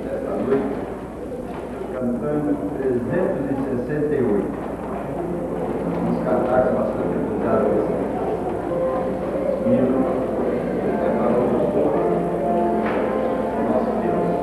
desta noite, cantando 368. Vamos cantar com bastante cuidado esse hino que é para o nosso Deus.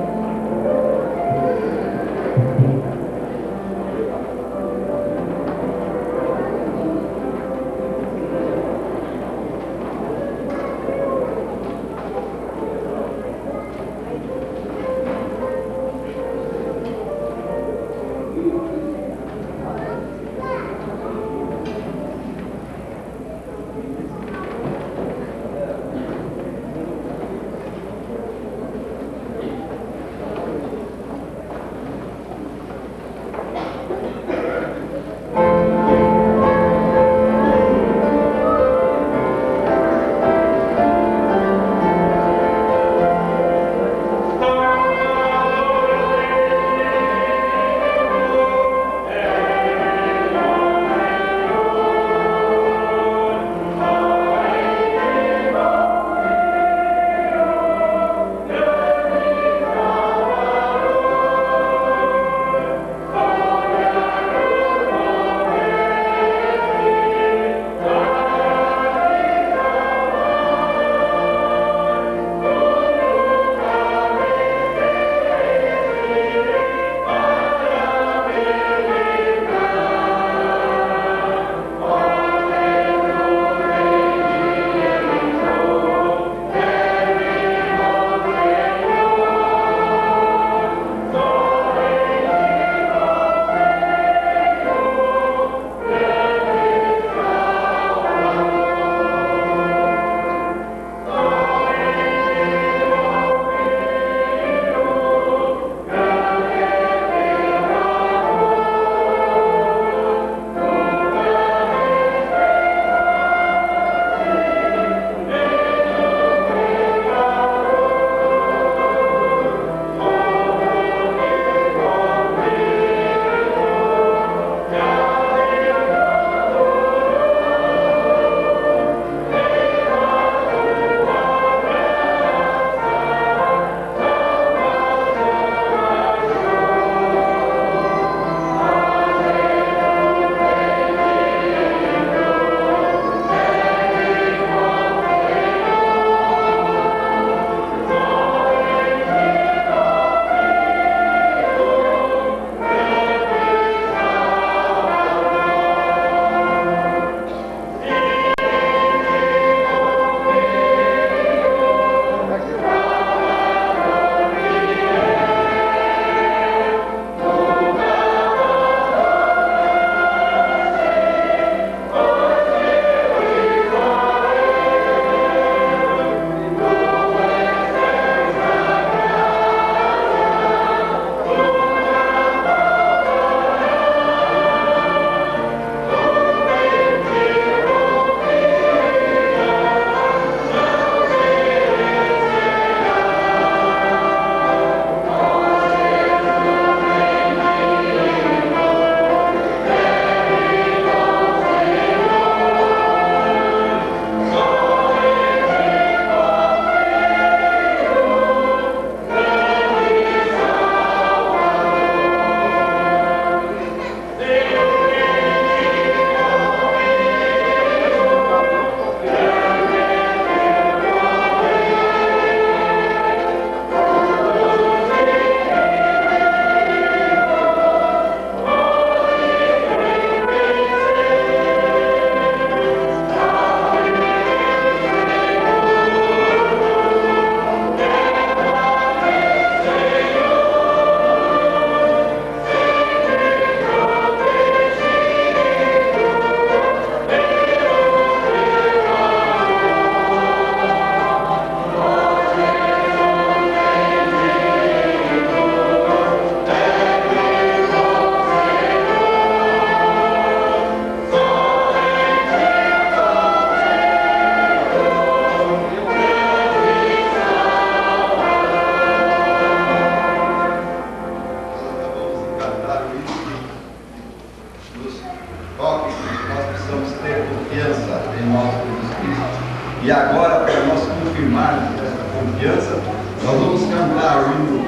E agora, para nós confirmarmos essa confiança, nós vamos cantar o hino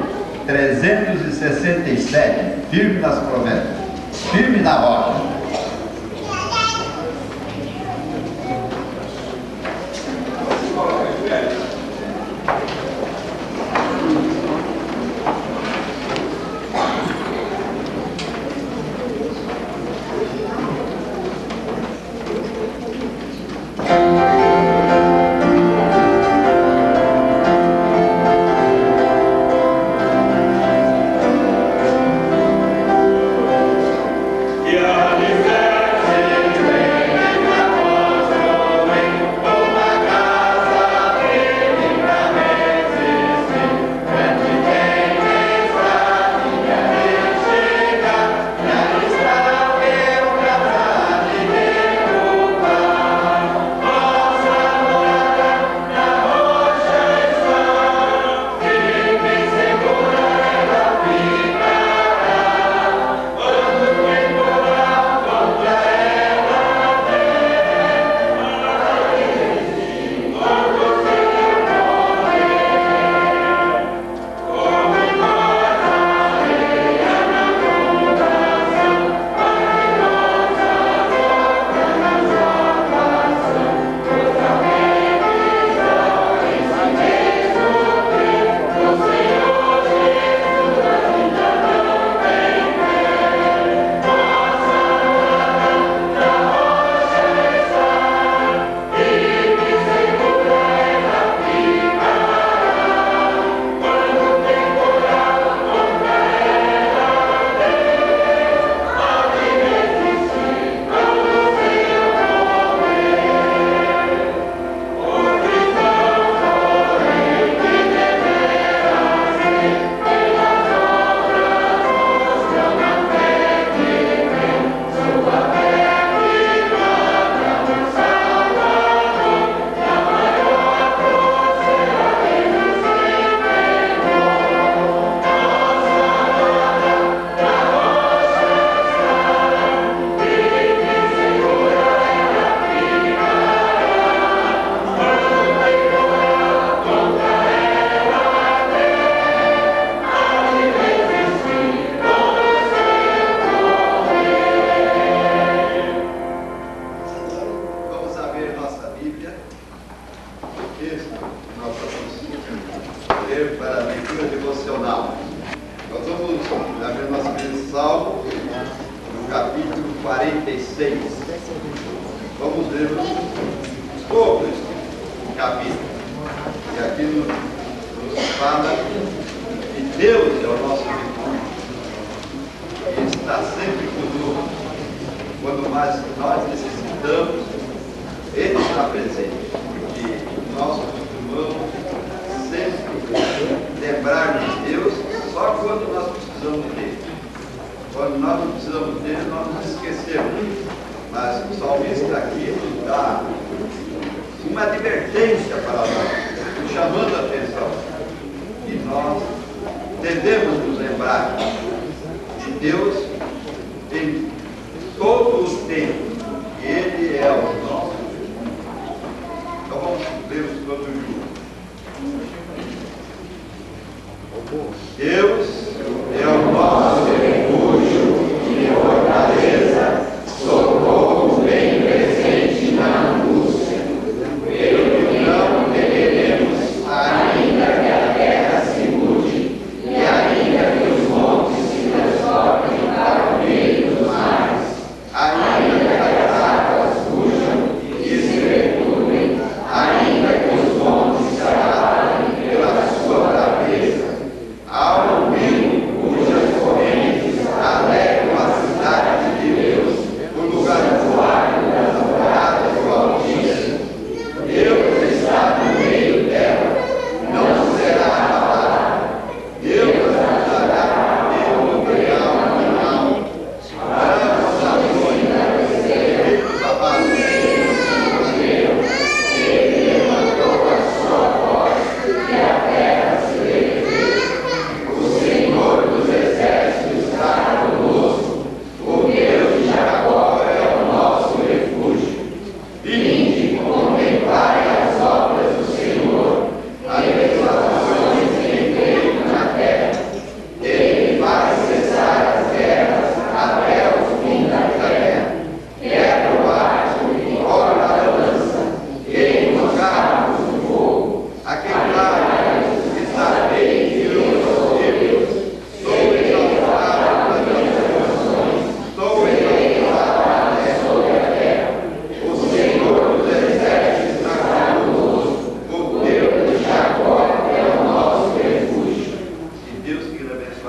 367, firme nas promessas, firme na rocha. Para a leitura devocional. Nós vamos abrir nossa Bíblia Salmo, no capítulo 46. Vamos ler todo este capítulo. E aqui nos fala que Deus é o nosso refúgio. E está sempre conosco. Quando mais nós necessitamos, Ele está presente. Porque nós costumamos sempre lembrar de Deus só quando nós precisamos dele. Quando nós não precisamos dele, nós nos esquecemos. Mas o salmista aqui nos dá uma advertência para nós, nos chamando a atenção. E nós devemos nos lembrar de Deus em todo o tempo. E Ele é o nosso. Então vamos ler os todos juntos. Deus é o nosso refúgio e fortaleza, socorro bem presente na angústia. Pelo que não temeremos, ainda que a terra se mude, e ainda que os montes se transformem para o meio dos mares, ainda que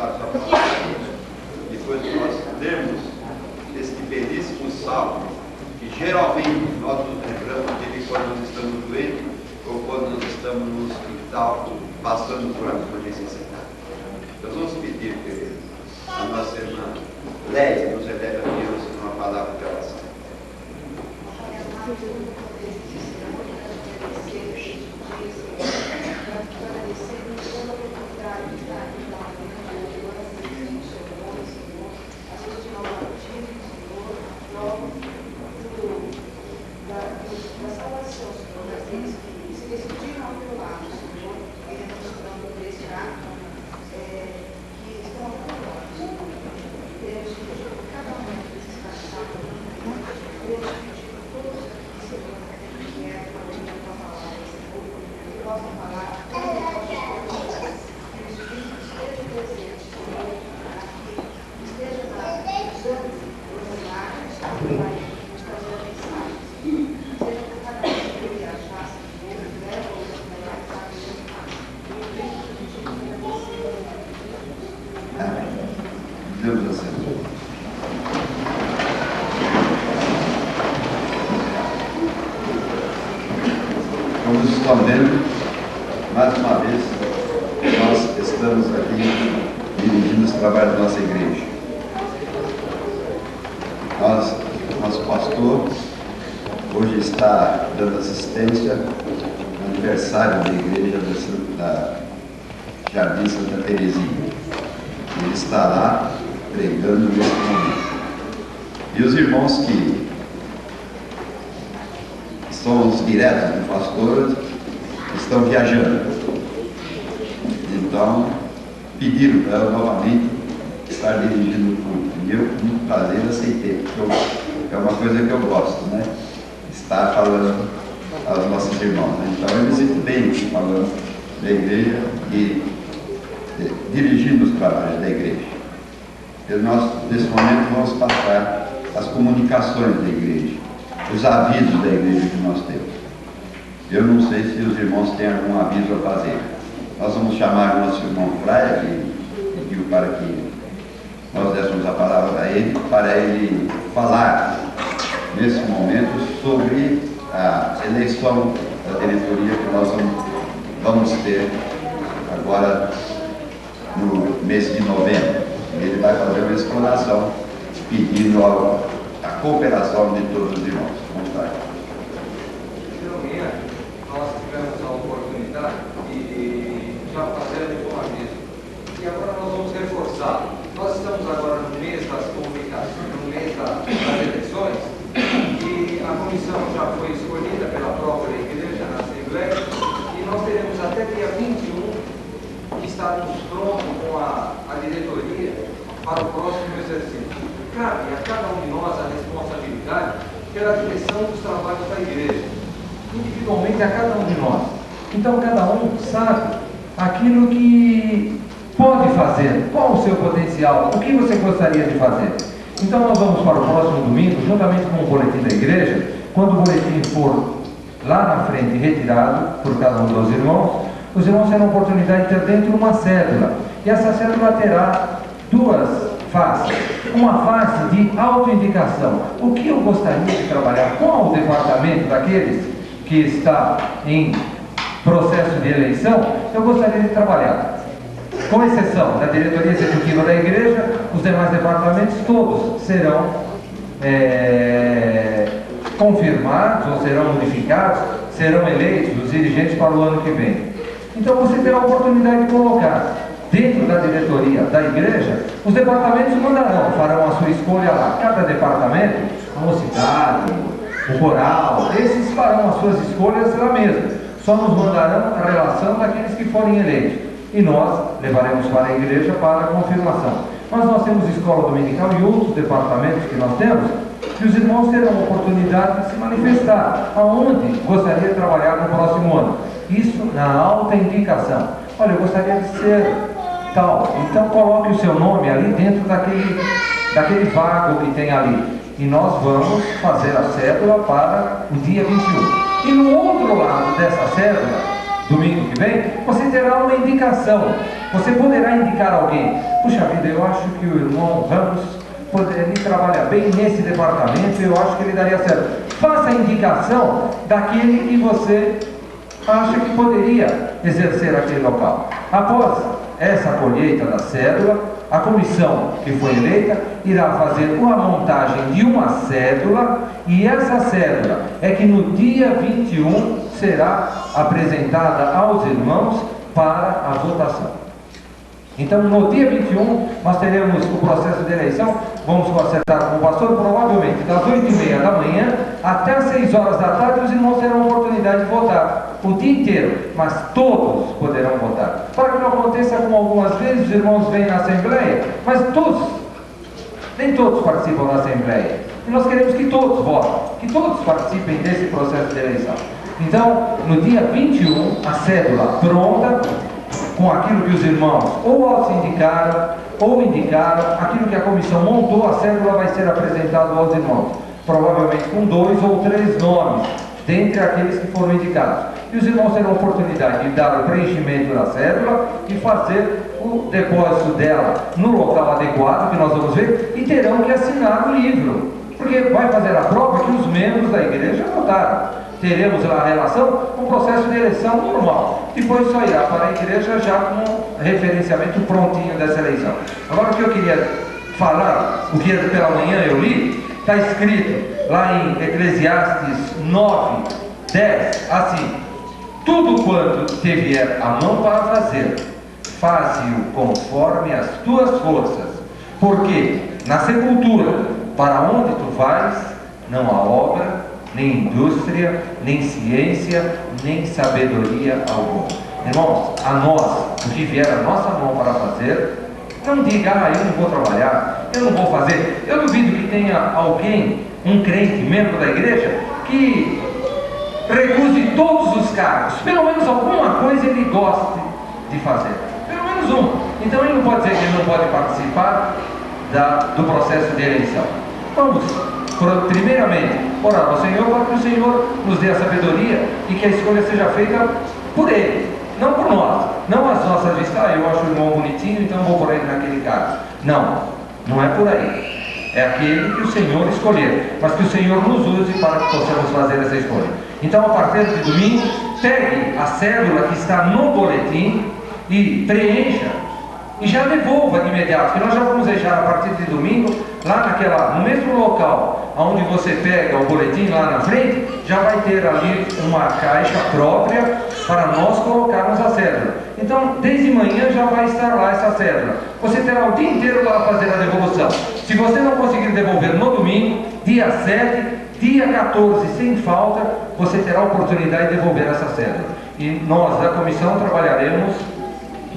a sua palavra, depois de nós lermos este belíssimo salmo, que geralmente nós nos lembramos dele quando nós estamos doentes ou quando nós estamos no hospital passando por alguma necessidade. Nós vamos pedir que a nossa irmã Léia nos eleve a Deus uma palavra de oração. Deus assim. Como vocês estão vendo, mais uma vez, nós estamos aqui dirigindo os trabalhos da nossa igreja. Nosso pastor hoje está dando assistência no aniversário da igreja da Jardim Santa Terezinha. Ele está lá pregando nesse momento. E os irmãos que são os diretos do pastor estão viajando. Então, pediram para eu novamente estar dirigindo o culto. E eu, com muito prazer, aceitei, porque é uma coisa que eu gosto, né? Estar falando aos nossos irmãos. Né? Então, eu me sinto bem falando da igreja e dirigindo os trabalhos da igreja. E nós, nesse momento, vamos passar as comunicações da igreja, os avisos da igreja que nós temos. Eu não sei se os irmãos têm algum aviso a fazer. Nós vamos chamar o nosso irmão Fraia, que pediu para que nós dessemos a palavra a ele, para ele falar, nesse momento, sobre a eleição da diretoria que nós vamos ter agora no mês de novembro. Ele vai fazer uma explanação pedindo a cooperação de todos os irmãos. Vamos lá. Nós tivemos a oportunidade de já fazer um aviso. E agora nós vamos reforçar. Nós estamos agora no mês das comunicações, no mês das eleições, e a comissão já foi escolhida pela própria igreja na Assembleia, e nós teremos até dia 21 que estarmos prontos com a diretoria para o próximo exercício. Cabe a cada um de nós a responsabilidade pela direção dos trabalhos da igreja, individualmente a cada um de nós. Então cada um sabe aquilo que pode fazer, qual o seu potencial, o que você gostaria de fazer. Então nós vamos para o próximo domingo, juntamente com o boletim da igreja. Quando o boletim for lá na frente retirado por cada um dos irmãos, os irmãos terão a oportunidade de ter dentro uma cédula. E essa cédula terá duas faces. Uma face de autoindicação. O que eu gostaria de trabalhar? Qual o departamento daqueles que está em processo de eleição eu gostaria de trabalhar? Com exceção da diretoria executiva da igreja, os demais departamentos todos serão confirmados ou serão modificados, serão eleitos os dirigentes para o ano que vem. Então você terá a oportunidade de colocar dentro da diretoria da igreja, os departamentos mandarão, farão a sua escolha lá. Cada departamento, a mocidade, o coral, esses farão as suas escolhas lá mesmo. Só nos mandarão a relação daqueles que forem eleitos. E nós levaremos para a igreja para a confirmação. Mas nós temos escola dominical e outros departamentos que nós temos, que os irmãos terão a oportunidade de se manifestar aonde gostaria de trabalhar no próximo ano. Isso na alta indicação. Olha, eu gostaria de ser tal. Então coloque o seu nome ali dentro daquele vago que tem ali. E nós vamos fazer a cédula para o dia 21. E no outro lado dessa cédula, domingo que vem, você terá uma indicação Você poderá indicar alguém. Puxa vida, eu acho que o irmão Ramos ele trabalha bem nesse departamento, eu acho que ele daria certo. Faça a indicação daquele que você acha que poderia exercer aquele local. Após essa colheita da cédula, a comissão que foi eleita irá fazer uma montagem de uma cédula, e essa cédula é que no dia 21 será apresentada aos irmãos para a votação. Então, no dia 21, nós teremos o processo de eleição. Vamos concertar com o pastor, provavelmente das 8h30 da manhã até as 6 horas da tarde. Os irmãos terão a oportunidade de votar o dia inteiro, mas todos poderão votar, para que não aconteça como algumas vezes os irmãos vêm na Assembleia, mas nem todos participam da Assembleia, e nós queremos que todos votem, que todos participem desse processo de eleição. Então, no dia 21, a cédula pronta, com aquilo que os irmãos ou auto-indicaram ou indicaram, aquilo que a comissão montou, a cédula vai ser apresentada aos irmãos, provavelmente com 2 ou 3 nomes, dentre aqueles que foram indicados. E os irmãos terão a oportunidade de dar o preenchimento da cédula e fazer o depósito dela no local adequado, que nós vamos ver, e terão que assinar o livro, porque vai fazer a prova que os membros da igreja votaram. Teremos lá a relação com o processo de eleição normal. Depois só irá para a igreja já com o referenciamento prontinho dessa eleição. Agora, o que eu queria falar, o que pela manhã eu li, está escrito lá em Eclesiastes 9, 10, assim: tudo quanto te vier a mão para fazer, faze-o conforme as tuas forças, porque na sepultura, para onde tu vais, não há obra, nem indústria, nem ciência, nem sabedoria alguma. Irmãos, a nós, o que vier a nossa mão para fazer, não diga, eu não vou trabalhar, eu não vou fazer. Eu duvido que tenha alguém, um crente, membro da igreja, que recuse todos os cargos. Pelo menos alguma coisa ele gosta de fazer. Pelo menos um. Então ele não pode dizer que ele não pode participar do processo de eleição. Vamos, primeiramente, orar ao Senhor para que o Senhor nos dê a sabedoria e que a escolha seja feita por Ele, não por nós. Não as nossas vistas, eu acho o irmão bonitinho, então vou por ele naquele cargo. Não é por aí. É aquele que o Senhor escolher, mas que o Senhor nos use para que possamos fazer essa escolha. Então, a partir de domingo, pegue a cédula que está no boletim e preencha e já devolva de imediato, porque nós já vamos deixar a partir de domingo, lá no mesmo local onde você pega o boletim lá na frente, já vai ter ali uma caixa própria para nós colocarmos a cédula. Então, desde manhã já vai estar lá essa cédula. Você terá o dia inteiro para fazer a devolução. Se você não conseguir devolver no domingo, dia 7, dia 14, sem falta, você terá a oportunidade de devolver essa cédula. E nós da comissão trabalharemos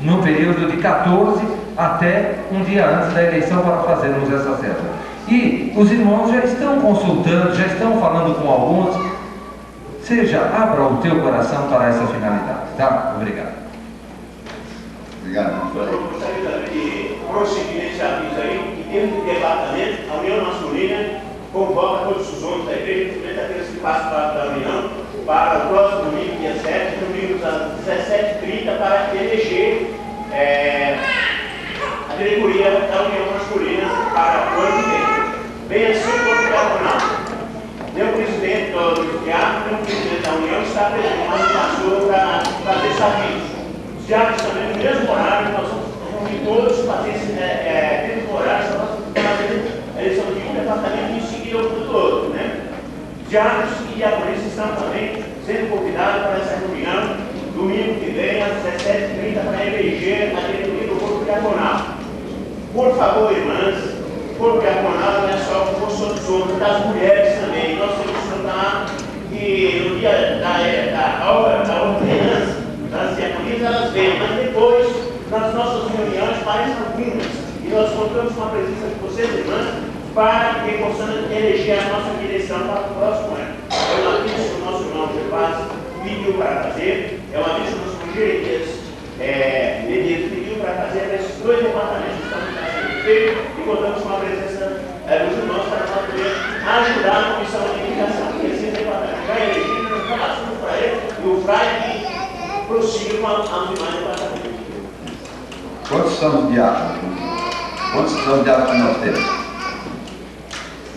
no período de 14 até um dia antes da eleição para fazermos essa cédula. E os irmãos já estão consultando, já estão falando com alguns. Abra o teu coração para essa finalidade, tá? Obrigado. Obrigado. Eu gostaria de prosseguir nesse aviso aí, em termos de departamento, a União Masculina convoca todos os homens da igreja, principalmente aqueles que passam da União, para o próximo domingo, dia 7, domingo às 17h30, para eleger a diretoria da União Masculina para o ano que vem. Bem assim, como diaconal, meu presidente do diácono, meu presidente da União, está apresentando o pastor para fazer serviço. Os diáconos também, no mesmo horário, nós vamos reunir todos para fazer esse mesmo horário, nós vamos fazer a eleição de um departamento e em seguida o outro, né? Diáconos e diaconistas estão também sendo convidados para essa reunião, domingo que vem, às 17h30, para eleger a diretoria do corpo diaconal. Por favor, irmãs, o corpo diaconal não é só o corpo dos homens, das mulheres também. Nós temos que notar que no dia da ordenança das diaconias, elas vêm, mas depois, nas nossas reuniões, parecem algumas. E nós contamos com a presença de vocês, irmãs, para que possamos eleger a nossa direção para o próximo ano. É uma vez que o nosso irmão Gervásio pediu para fazer, é uma vez que o nosso Jeremias Medeiros pediu para fazer esses dois departamentos que estão sendo feitos, e contamos com a presença dos irmãos para nós poder ajudar a comissão de indicação, porque esse departamento vai eleger, nós vamos passando para ele, e o Frade prossiga com os demais departamentos. Quantos são os diáconos? Quantos são os diáconos que nós temos?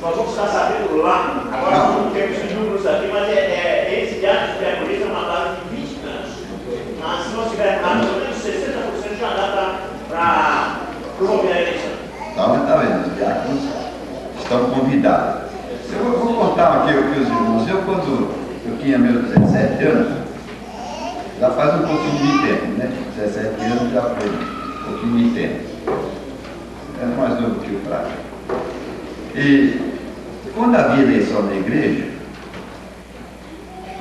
Nós vamos estar sabendo lá, agora nós não temos os números aqui, mas esse diácono de diaconia é uma base de 20 anos. Mas se nós tivermos mais ou menos 60% já dá para promover a eleição. Então, está vendo? Os diáconos estão convidados. Eu vou contar aqui o que os irmãos. Quando eu tinha meus 17 anos, já faz um pouquinho de tempo, né? 17 anos já foi um pouquinho de tempo. Era mais novo que o Fraga. E quando havia eleição na igreja,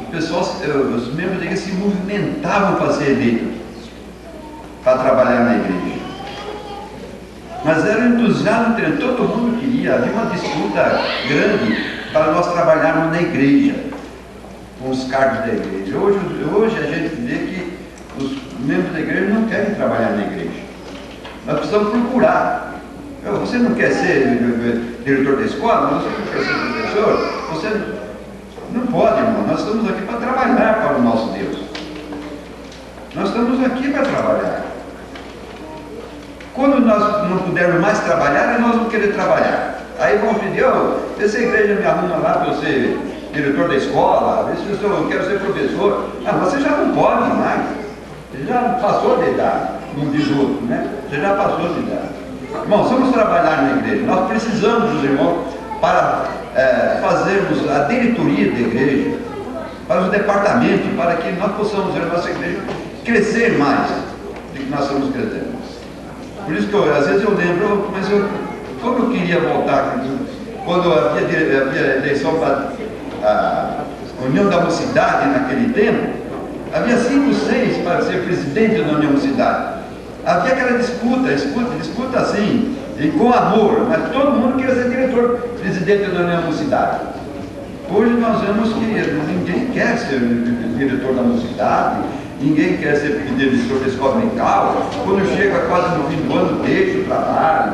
o pessoal, os membros da igreja se movimentavam para ser eleitos, para trabalhar na igreja. Mas era um entusiasmo, todo mundo queria, havia uma disputa grande para nós trabalharmos na igreja, com os cargos da igreja. Hoje a gente vê que os membros da igreja não querem trabalhar na igreja. Nós precisamos procurar. Você não quer ser diretor da escola? Você não quer ser professor? Você não pode, irmão. Nós estamos aqui para trabalhar para o nosso Deus. Nós estamos aqui para trabalhar. Quando nós não pudermos mais trabalhar, é nós não querer trabalhar. Aí vão pedir, vê se a igreja me arruma lá para eu ser diretor da escola, vê se eu quero ser professor. Você já não pode mais. Você já passou de idade, não diz outro, né? Você já passou de idade. Irmãos, vamos trabalhar na igreja. Nós precisamos dos irmãos para fazermos a diretoria da igreja, para os departamentos, para que nós possamos ver a nossa igreja crescer mais do que nós estamos crescendo. Por isso que às vezes eu lembro, mas como eu queria voltar, quando havia eleição para a União da Mocidade naquele tempo, havia 5, 6 para ser presidente da União da Mocidade. Havia aquela disputa assim, e com amor, mas todo mundo queria ser diretor, presidente da União da Mocidade. Hoje nós vemos que ninguém quer ser diretor da mocidade, ninguém quer ser diretor da escola dominical. Quando chega quase no fim do ano, deixa o trabalho,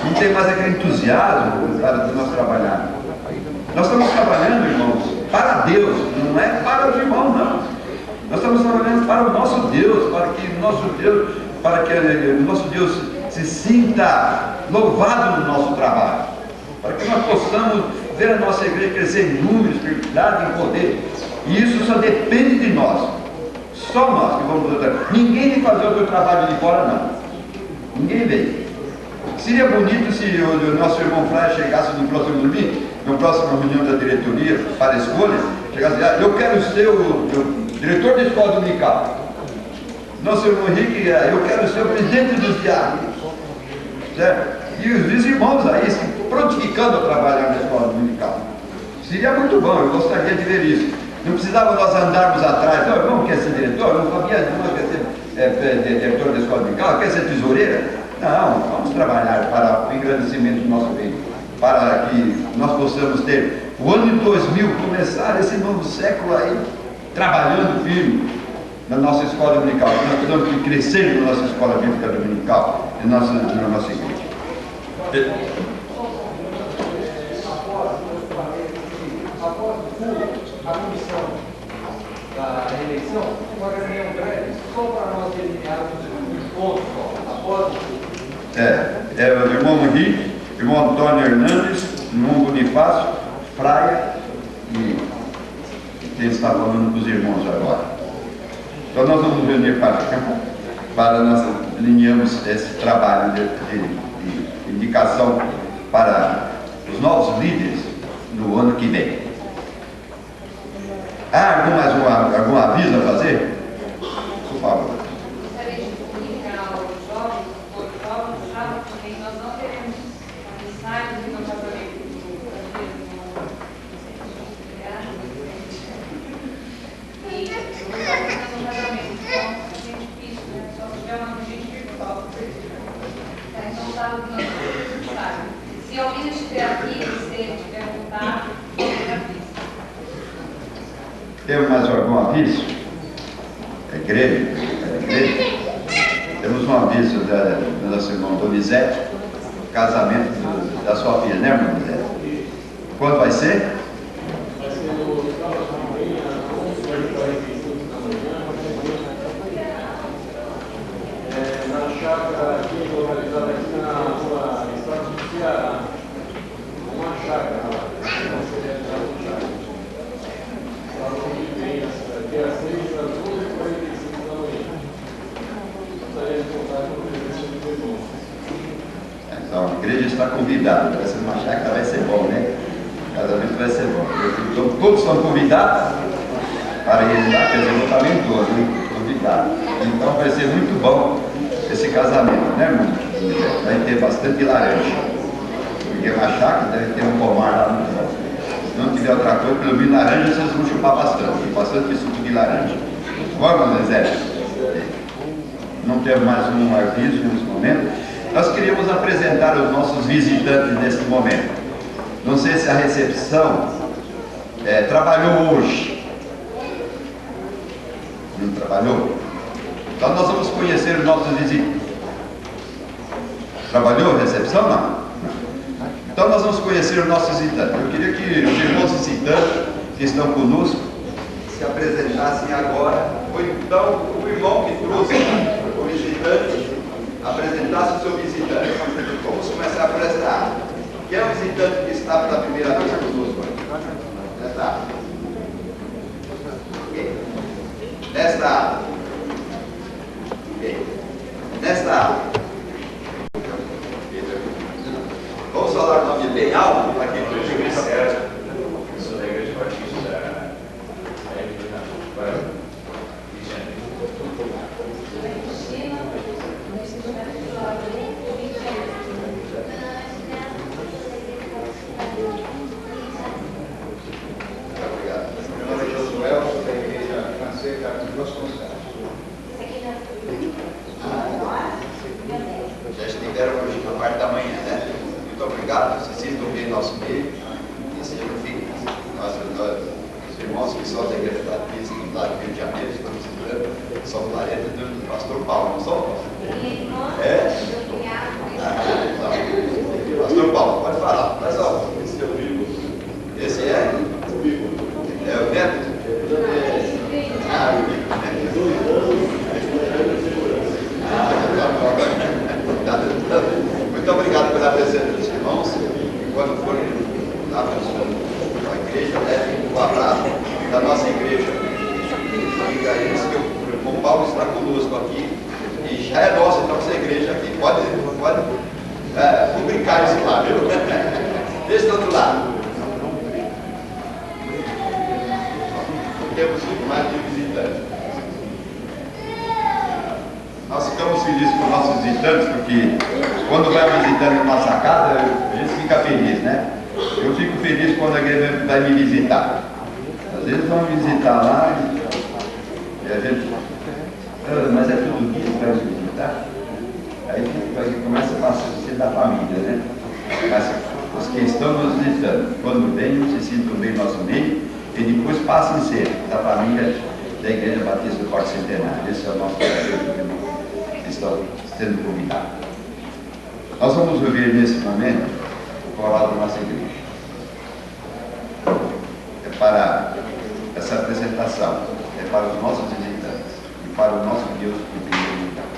não tem mais aquele entusiasmo para nós trabalharmos. Nós estamos trabalhando, irmãos, para Deus, não é para os irmãos, não. Nós estamos trabalhando para o nosso Deus, para que o nosso Deus se sinta louvado no nosso trabalho, para que nós possamos ver a nossa igreja crescer em número, espiritualidade, em poder. E isso só depende de nós. Só nós que vamos fazer. Ninguém vem fazer o seu trabalho de fora, não. Ninguém vem. Seria bonito se o nosso irmão Fraga chegasse no próximo domingo, na próxima reunião da diretoria para a escolha, chegasse e disse, eu quero ser o diretor da escola dominical. Nosso irmão Henrique, eu quero ser o presidente dos diáconos. Certo? E os irmãos aí se prontificando a trabalhar na escola dominical. Seria muito bom, eu gostaria de ver isso. Não precisava nós andarmos atrás, não, irmão quer ser diretor, não Fabiano quer ser diretor da escola dominical, quer ser tesoureira. Não, vamos trabalhar para o engrandecimento do nosso bem, para que nós possamos ter o ano de 2000, começar esse novo século aí, trabalhando firme na nossa escola dominical. Nós precisamos crescer na nossa escola bíblica dominical, na nossa igreja. Após a comissão da eleição, uma reunião breve só para nós delinearmos os pontos, após o culto. O irmão Henrique, irmão Antônio Hernandes, irmão Bonifácio, Fraga e quem está falando com os irmãos agora. Então nós vamos reunir para nós alinharmos esse trabalho de indicação para os novos líderes no ano que vem. Há algum aviso a fazer? Por favor. Gostaria de comunicar aos jovens, também nós não teremos ensaios no casamento do e no casamento, então é difícil, né? Só se tiver uma gente virtual. Então, sabe que nós temos ensaio. Se alguém estiver aqui, se ele tiver vontade, eu aviso. Temos mais algum aviso? A igreja? Temos um aviso do nosso irmão Donizete, casamento da sua filha, né, irmão Donizete? Quando vai ser? Vai ser no sábado de manhã, às 11h45 da manhã, na chácara Então, a igreja está convidada. Vai ser uma chácara, vai ser bom, né? O casamento vai ser bom. Então, todos são convidados para ir lá, quer dizer, eu também estou, né? Convidado. Então, vai ser muito bom esse casamento, né, irmão? Vai ter bastante laranja. Porque uma chácara deve ter um pomar lá no final. Se não tiver outra coisa, pelo menos laranja, vocês vão chupar bastante suco de laranja. Vamos, Zé? Não temos mais um aviso nesse momento. Nós queríamos apresentar os nossos visitantes nesse momento. Não sei se a recepção trabalhou hoje. Não trabalhou? Então nós vamos conhecer os nossos visitantes. Trabalhou a recepção? Não. Então nós vamos conhecer os nossos visitantes. Eu queria que os irmãos visitantes que estão conosco se apresentassem agora, ou então o irmão que trouxe o visitante apresentasse o seu visitante. Vamos começar por esta área. Quem é o visitante que está pela primeira vez conosco? Nesta área. Okay. Nesta área. Okay. Nesta área. Vamos falar o nome bem alto para que o igreja certo. Eu sou da Igreja Batista da Obrigado. Meu nome é Josuel, sou da Igreja Francesa dos Conselhos. Já estiveram hoje na parte da manhã, né? Muito obrigado, vocês sintam bem nosso meio e sejam felizes. Os irmãos que são da Igreja Batista, lá do Rio de Janeiro, estão visitando São Clareta do pastor Paulo, não são? É? Então, pastor Paulo, pode falar, mas ó, esse é o vivo. Esse é? O vivo. É o neto? Ah, o vivo. Muito obrigado pela presença dos irmãos. Quando forem lá para a igreja, levem um abraço da nossa igreja. Diga a eles que o irmão Paulo está conosco aqui e já é nossa então essa igreja aqui. Pode publicar isso lá, viu? Desse outro lado. Temos mais de visitantes. Nós ficamos felizes com os nossos visitantes, porque quando vai visitando a nossa casa, a gente fica feliz, né? Eu fico feliz quando a igreja vai me visitar. Às vezes vão me visitar lá e a gente... mas é tudo isso para me visitar? Aí começa a passar a ser da família, né? Mas os que estão nos visitando, quando venham, se sintam bem no nosso meio e depois passem a ser da família da Igreja Batista do Quarto Centenário. Esse é o nosso desejo. Estão sendo convidados. Nós vamos ouvir nesse momento o coral da nossa igreja. É para essa apresentação, é para os nossos visitantes e para o nosso Deus que tem convidado.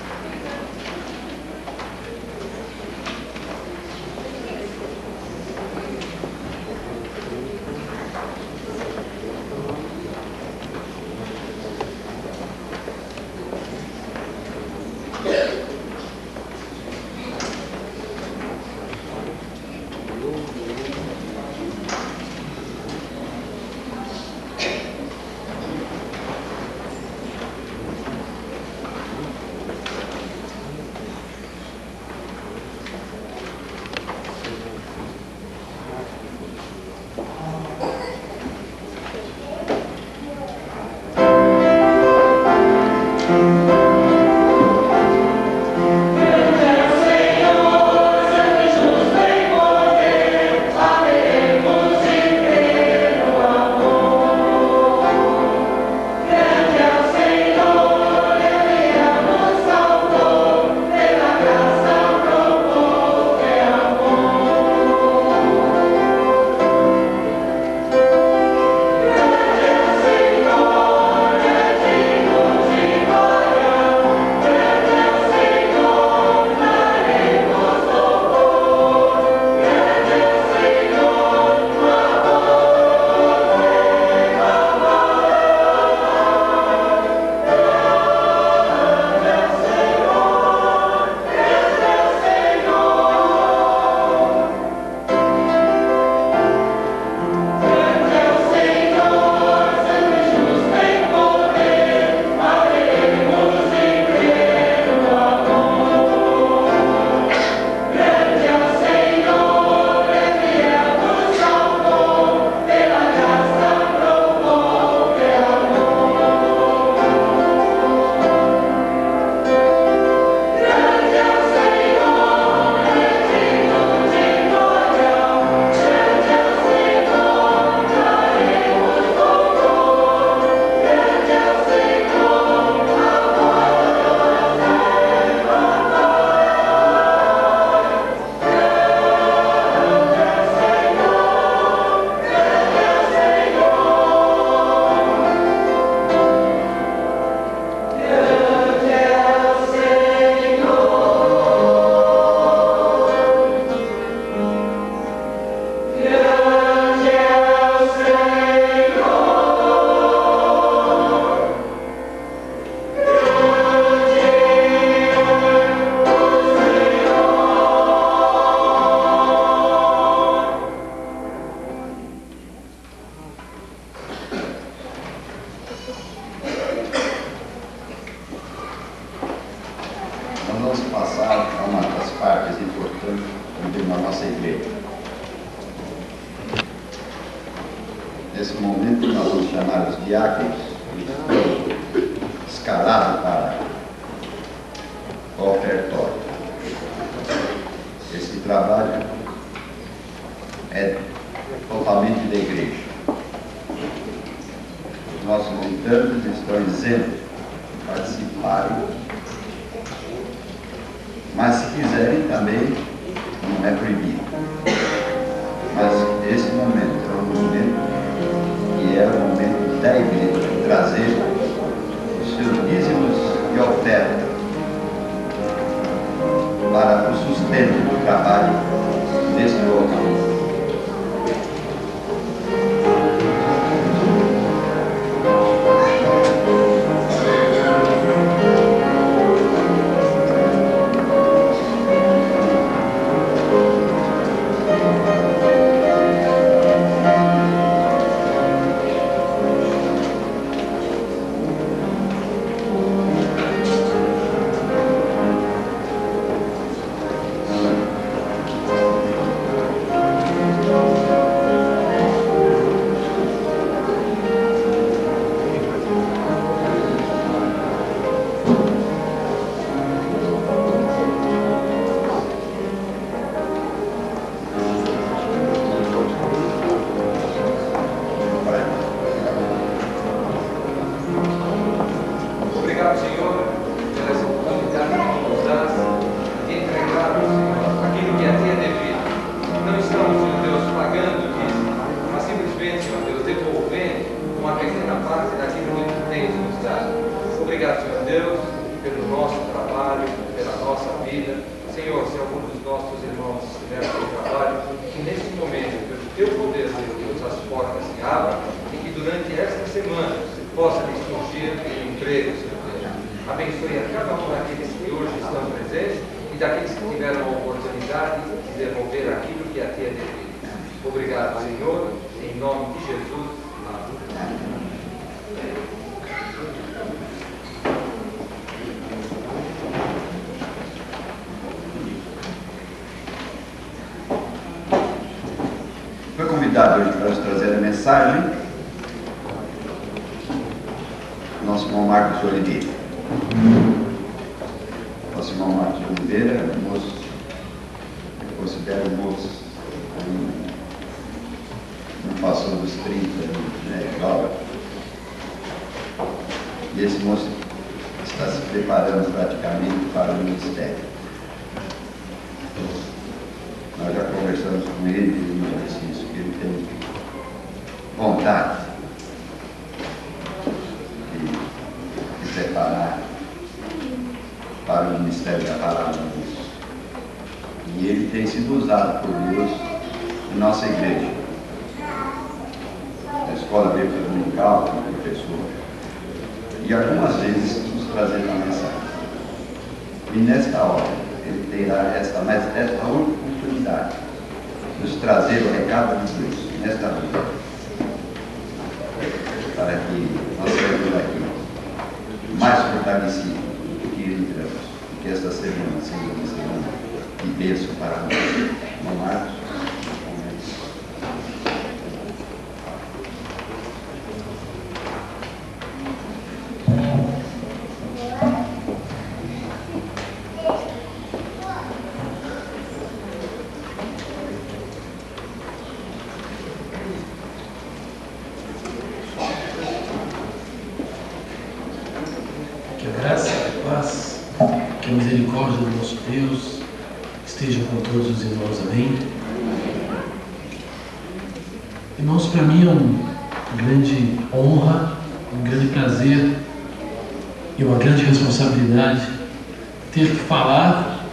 na nossa igreja. Nesse momento, nós vamos chamar os diáconos escalados para o ofertório. Esse trabalho é totalmente da igreja. Os nossos militantes estão isentos de participarem, mas se quiserem também não é proibido. Mas esse momento é um momento que é o momento da igreja de trazer os seus dízimos e oferta para o sustento do trabalho desse local. Foi convidado hoje para nos trazer a mensagem nosso irmão Marcos Oliveira. Nosso irmão Marcos Oliveira é um moço, eu considero um moço, não passou dos 30, né, jovem. E esse moço está se preparando praticamente para o ministério. Nós já conversamos com ele e ele disse isso, que ele tem vontade de preparar para o ministério da palavra de Deus. E ele tem sido usado por Deus em nossa igreja. Na escola bíblica dominical, como professor. E algumas vezes nos trazendo uma mensagem. E nesta hora, ele terá esta oportunidade de nos trazer o recado de Deus nesta vida, para que nós saímos daqui mais fortalecidos do que entramos, e que esta semana seja uma semana de bênção para nós. Irmão Marcos. Deus esteja com todos os irmãos, amém? Irmãos, para mim é uma grande honra, um grande prazer e uma grande responsabilidade ter que falar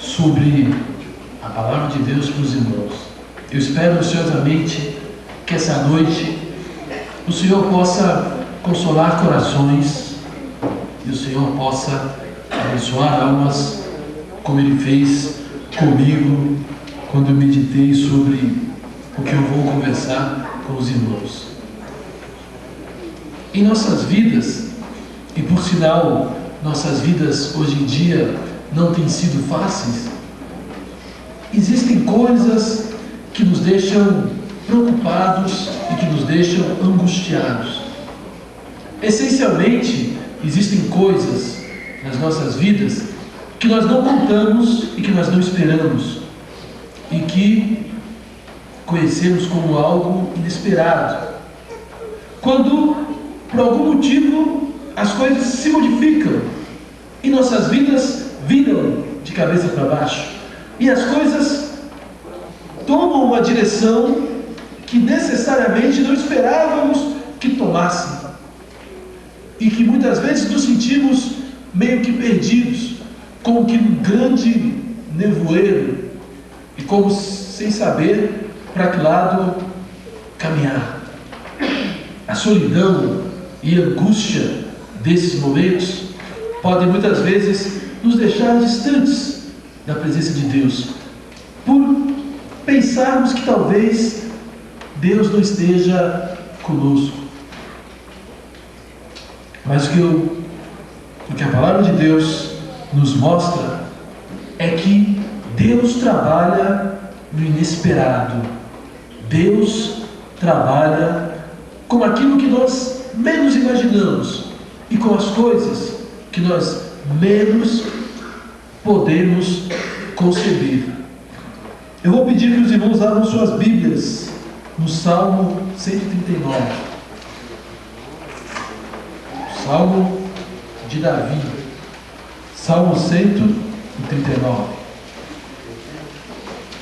sobre a palavra de Deus para os irmãos. Eu espero ansiosamente que essa noite o Senhor possa consolar corações e o Senhor possa abençoar almas, como Ele fez comigo quando eu meditei sobre o que eu vou conversar com os irmãos. Em nossas vidas, e por sinal, nossas vidas hoje em dia não têm sido fáceis, existem coisas que nos deixam preocupados e que nos deixam angustiados. Essencialmente, existem coisas nas nossas vidas que nós não contamos e que nós não esperamos e que conhecemos como algo inesperado. Quando, por algum motivo, as coisas se modificam e nossas vidas viram de cabeça para baixo e as coisas tomam uma direção que necessariamente não esperávamos que tomassem e que muitas vezes nos sentimos meio que perdidos, como que num grande nevoeiro e como sem saber para que lado caminhar. A solidão e a angústia desses momentos podem muitas vezes nos deixar distantes da presença de Deus, por pensarmos que talvez Deus não esteja conosco. Mas o que a palavra de Deus nos mostra é que Deus trabalha no inesperado. Deus trabalha com aquilo que nós menos imaginamos e com as coisas que nós menos podemos conceber. Eu vou pedir que os irmãos abram suas Bíblias no Salmo 139. Salmo de Davi. Salmo 139.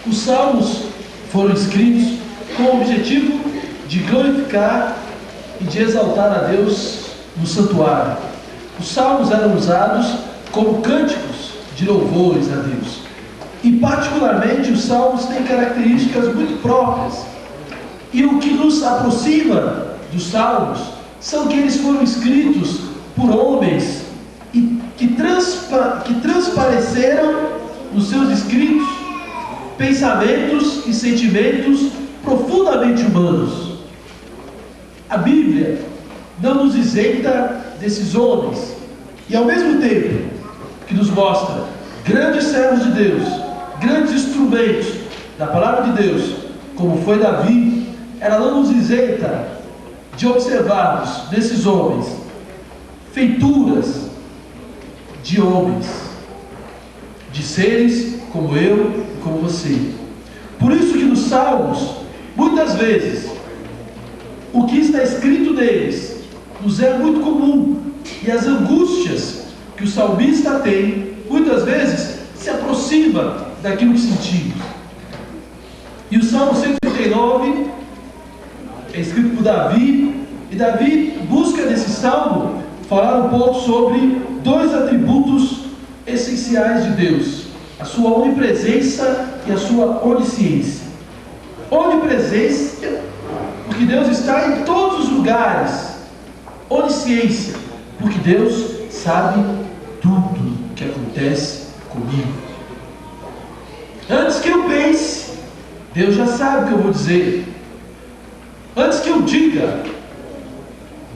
Os salmos foram escritos com o objetivo de glorificar e de exaltar a Deus no santuário. Os salmos eram usados como cânticos de louvores a Deus. E particularmente os salmos têm características muito próprias. E o que nos aproxima dos salmos são que eles foram escritos por homens e que transpareceram nos seus escritos pensamentos e sentimentos profundamente humanos. A Bíblia não nos isenta desses homens e ao mesmo tempo que nos mostra grandes servos de Deus, grandes instrumentos da palavra de Deus, como foi Davi, ela não nos isenta de observarmos desses homens feituras de homens, de seres como eu e como você. Por isso que nos Salmos, muitas vezes, o que está escrito neles nos é muito comum, e as angústias que o salmista tem, muitas vezes, se aproxima daquilo que sentimos. E o Salmo 139 é escrito por Davi, e Davi busca nesse salmo falar um pouco sobre dois atributos essenciais de Deus: a sua onipresença e a sua onisciência. Onipresença, porque Deus está em todos os lugares. Onisciência, porque Deus sabe tudo que acontece comigo. Antes que eu pense, Deus já sabe o que eu vou dizer. Antes que eu diga,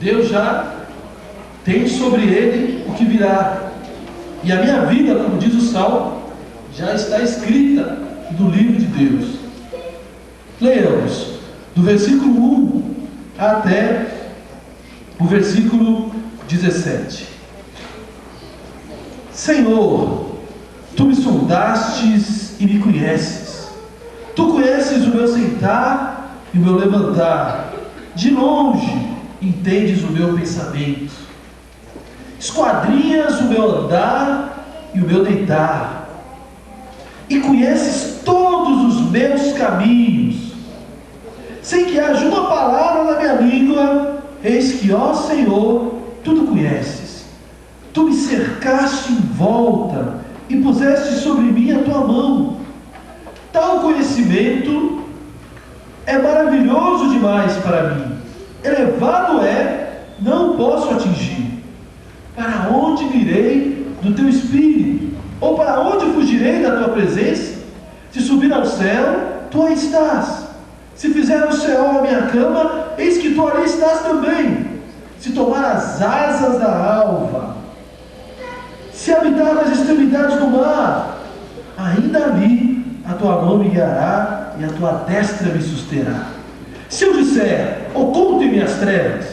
Deus já tem sobre ele o que virá. E a minha vida, como diz o Salmo, já está escrita no livro de Deus. Leamos do versículo 1 até o versículo 17. Senhor, Tu me sondastes e me conheces. Tu conheces o meu sentar e o meu levantar. De longe entendes o meu pensamento. Esquadrinhas o meu andar e o meu deitar. E conheces todos os meus caminhos. Sem que haja uma palavra na minha língua, eis que, ó Senhor, Tu conheces. Tu me cercaste em volta e puseste sobre mim a Tua mão. Tal conhecimento é maravilhoso demais para mim. Elevado é, não posso atingir. Para onde irei do Teu Espírito? Ou para onde fugirei da Tua presença? Se subir ao céu, Tu aí estás. Se fizer o céu a minha cama, eis que Tu ali estás também. Se tomar as asas da alva, se habitar nas extremidades do mar, ainda ali a tua mão me guiará e a tua destra me susterá. Se eu disser, oculte-me as trevas,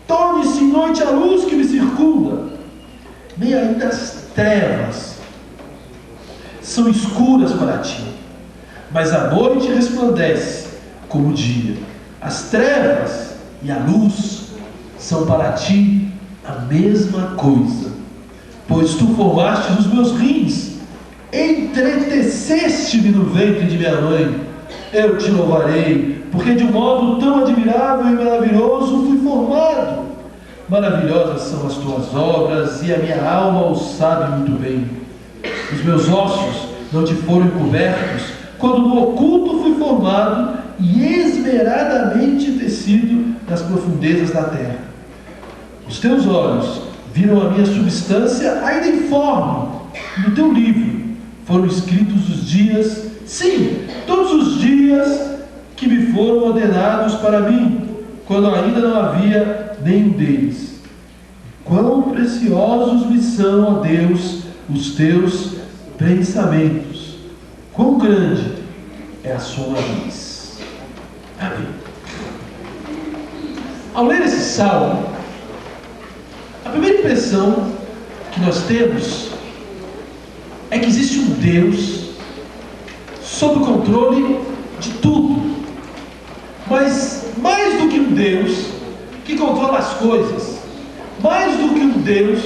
torne-se noite a luz que me circunda, nem ainda as trevas são escuras para ti, mas a noite resplandece como o dia. As trevas e a luz são para ti a mesma coisa, pois tu formaste os meus rins, entreteceste-me no ventre de minha mãe. Eu te louvarei, porque de um modo tão admirável e maravilhoso fui formado. Maravilhosas são as tuas obras, e a minha alma o sabe muito bem. Os meus ossos não te foram encobertos, quando no oculto fui formado e esmeradamente tecido nas profundezas da terra. Os teus olhos viram a minha substância ainda informe. No teu livro foram escritos os dias, sim, todos os dias que me foram ordenados para mim, quando ainda não havia nenhum deles. Quão preciosos me são, ó Deus, os teus pensamentos. Quão grande é a sua raiz. Amém. Ao ler esse salmo, a primeira impressão que nós temos é que existe um Deus sob o controle de tudo. Mas mais do que um Deus que controla as coisas, mais do que um Deus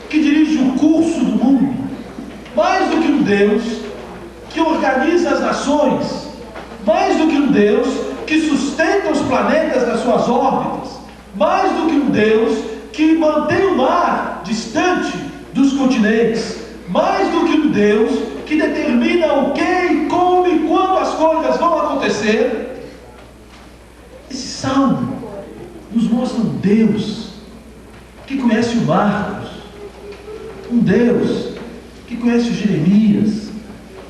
que dirige o curso do mundo, mais do que um Deus que organiza as nações, mais do que um Deus que sustenta os planetas nas suas órbitas, mais do que um Deus que mantém o mar distante dos continentes, mais do que um Deus que determina o que e como e quando as coisas vão acontecer. Esse salmo nos mostra um Deus que conhece o Marcos, um Deus que conhece o Jeremias,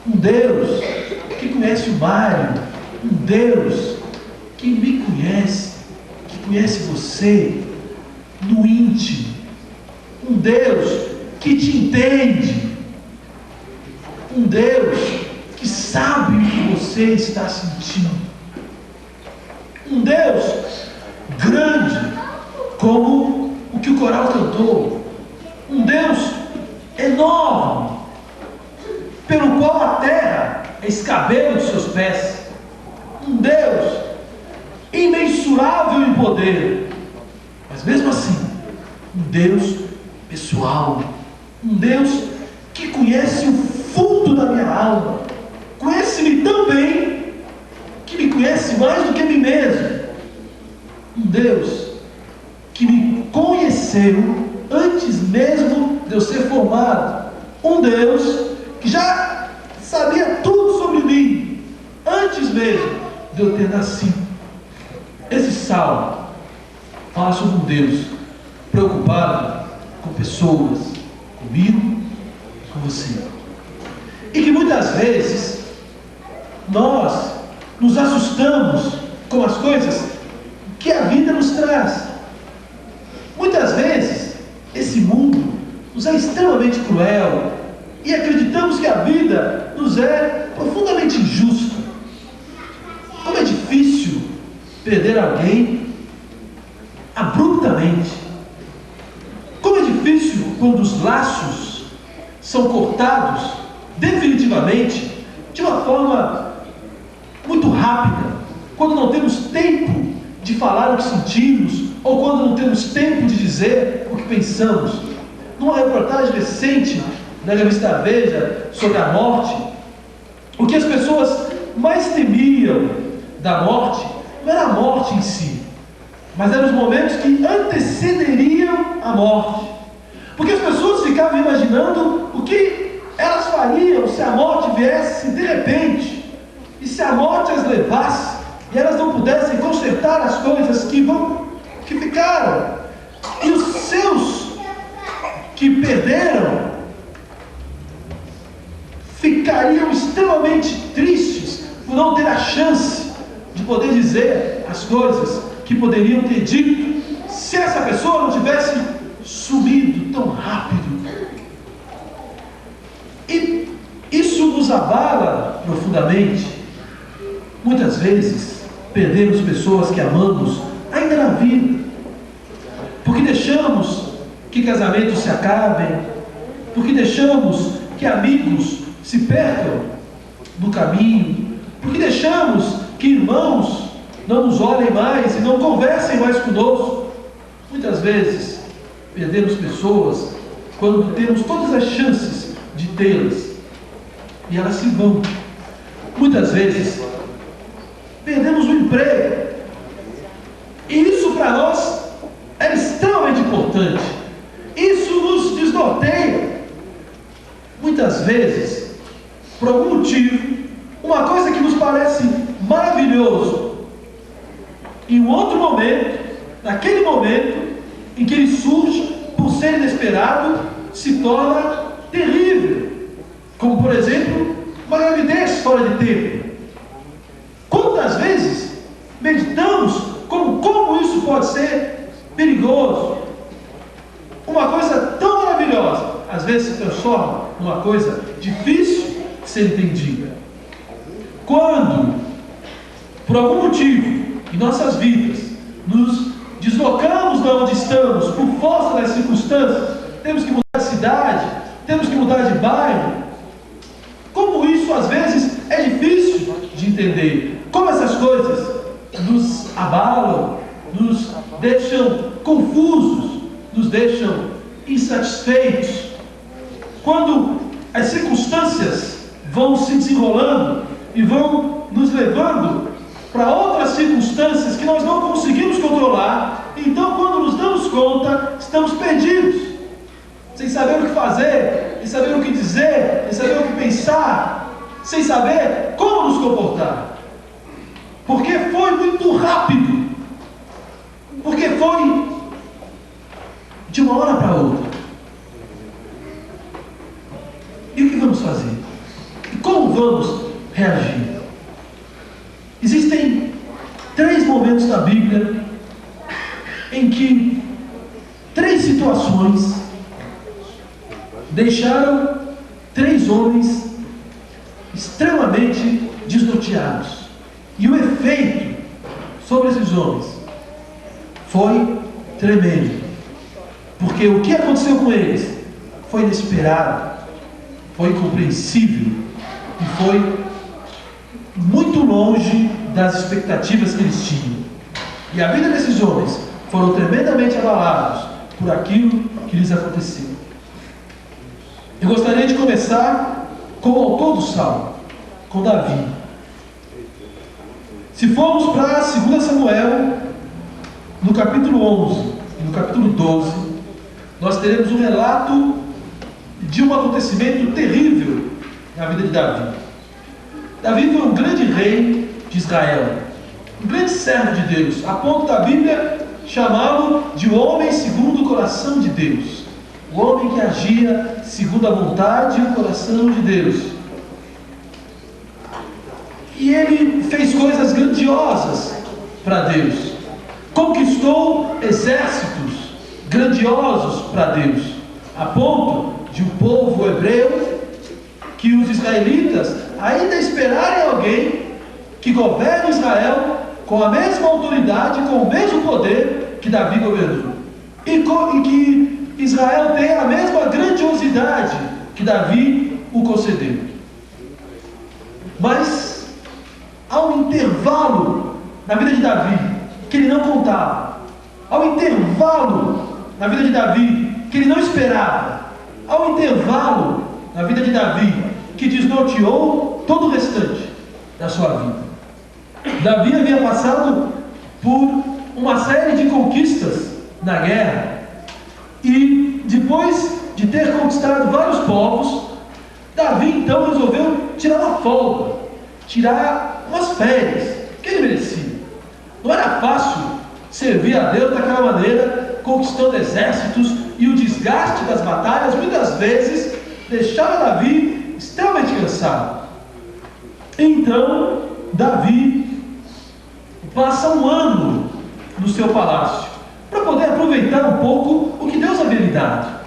um Deus que conhece o Mário, um Deus que me conhece, que conhece você no íntimo, um Deus que te entende, um Deus que sabe o que você está sentindo, um Deus grande como o que o coral cantou, um Deus enorme pelo qual a terra é escabelo de seus pés, um Deus imensurável em poder, mas mesmo assim um Deus pessoal, um Deus que conhece o fundo da minha alma, conhece-me tão bem que me conhece mais do que a mim mesmo, um Deus que me conheceu antes mesmo de eu ser formado, um Deus que já sabia tudo sobre mim antes mesmo de eu ter nascido. Esse salmo fala sobre um Deus preocupado com pessoas, comigo, com você, e que muitas vezes nós nos assustamos com as coisas que a vida nos traz. Muitas vezes esse mundo nos é extremamente cruel e acreditamos que a vida nos é profundamente injusta. Como é difícil perder alguém abruptamente. Como é difícil quando os laços são cortados definitivamente, de uma forma muito rápida, quando não temos tempo de falar o que sentimos, ou quando não temos tempo de dizer o que pensamos. Numa reportagem recente na revista Veja sobre a morte, o que as pessoas mais temiam da morte não era a morte em si, mas eram os momentos que antecederiam a morte, porque as pessoas ficavam imaginando o que elas fariam se a morte viesse de repente, e se a morte as levasse e elas não pudessem consertar as coisas que ficaram, e os seus que perderam ficariam extremamente tristes por não ter a chance de poder dizer as coisas que poderiam ter dito se essa pessoa não tivesse sumido tão rápido. E isso nos abala profundamente, muitas vezes perdemos pessoas que amamos ainda na vida, porque deixamos que casamentos se acabem, porque deixamos que amigos se percam no caminho, porque deixamos que irmãos não nos olhem mais e não conversem mais conosco. Muitas vezes perdemos pessoas quando temos todas as chances de tê-las e elas se vão. Muitas vezes perdemos o emprego, e isso para nós é extremamente importante. Isso nos desnorteia. Muitas vezes, por algum motivo, uma coisa que nos parece maravilhoso, em um outro momento, naquele momento em que ele surge por ser inesperado, se torna terrível. Como, por exemplo, uma gravidez fora de tempo. Quantas vezes meditamos como isso pode ser perigoso? Uma coisa tão maravilhosa, às vezes se transforma numa coisa difícil de ser entendida. Quando, por algum motivo, em nossas vidas, nos deslocamos de onde estamos por força das circunstâncias, temos que mudar de cidade, temos que mudar de bairro, como isso às vezes é difícil de entender, como essas coisas nos abalam, nos deixam confusos, nos deixam insatisfeitos. Quando as circunstâncias vão se desenrolando e vão nos levando para outras circunstâncias que nós não conseguimos controlar, então quando nos damos conta, estamos perdidos, sem saber o que fazer, sem saber o que dizer, sem saber o que pensar, sem saber como nos comportar. Porque foi muito rápido, porque foi de uma hora para outra. E o que vamos fazer? E como vamos reagir? Existem 3 momentos na Bíblia em que 3 situações deixaram 3 homens extremamente desnorteados. E o efeito sobre esses homens foi tremendo. Porque o que aconteceu com eles foi inesperado, foi incompreensível e foi muito longe das expectativas que eles tinham. E a vida desses homens foram tremendamente abalados por aquilo que lhes aconteceu. Eu gostaria de começar com o autor do Salmo, com Davi. Se formos para 2 Samuel, no capítulo 11 e no capítulo 12, nós teremos um relato de um acontecimento terrível na vida de Davi. Davi foi um grande rei de Israel, um grande servo de Deus, a ponto da Bíblia chamá-lo de homem segundo o coração de Deus, o homem que agia segundo a vontade e o coração de Deus. E ele fez coisas grandiosas para Deus, conquistou exércitos grandiosos para Deus, a ponto de um povo hebreu, que os israelitas ainda esperarem alguém que governe Israel com a mesma autoridade, com o mesmo poder que Davi governou, e que Israel tenha a mesma grandiosidade que Davi o concedeu. Mas há um intervalo na vida de Davi que ele não contava, há um intervalo na vida de Davi que ele não esperava, há um intervalo na vida de Davi que desnorteou todo o restante da sua vida. Davi havia passado por uma série de conquistas na guerra, e depois de ter conquistado vários povos, Davi então resolveu tirar uma folga, tirar umas férias que ele merecia. Não era fácil servir a Deus daquela maneira, conquistando exércitos, e o desgaste das batalhas muitas vezes deixava Davi extremamente cansado. Então Davi passa um ano no seu palácio para poder aproveitar um pouco o que Deus havia lhe dado.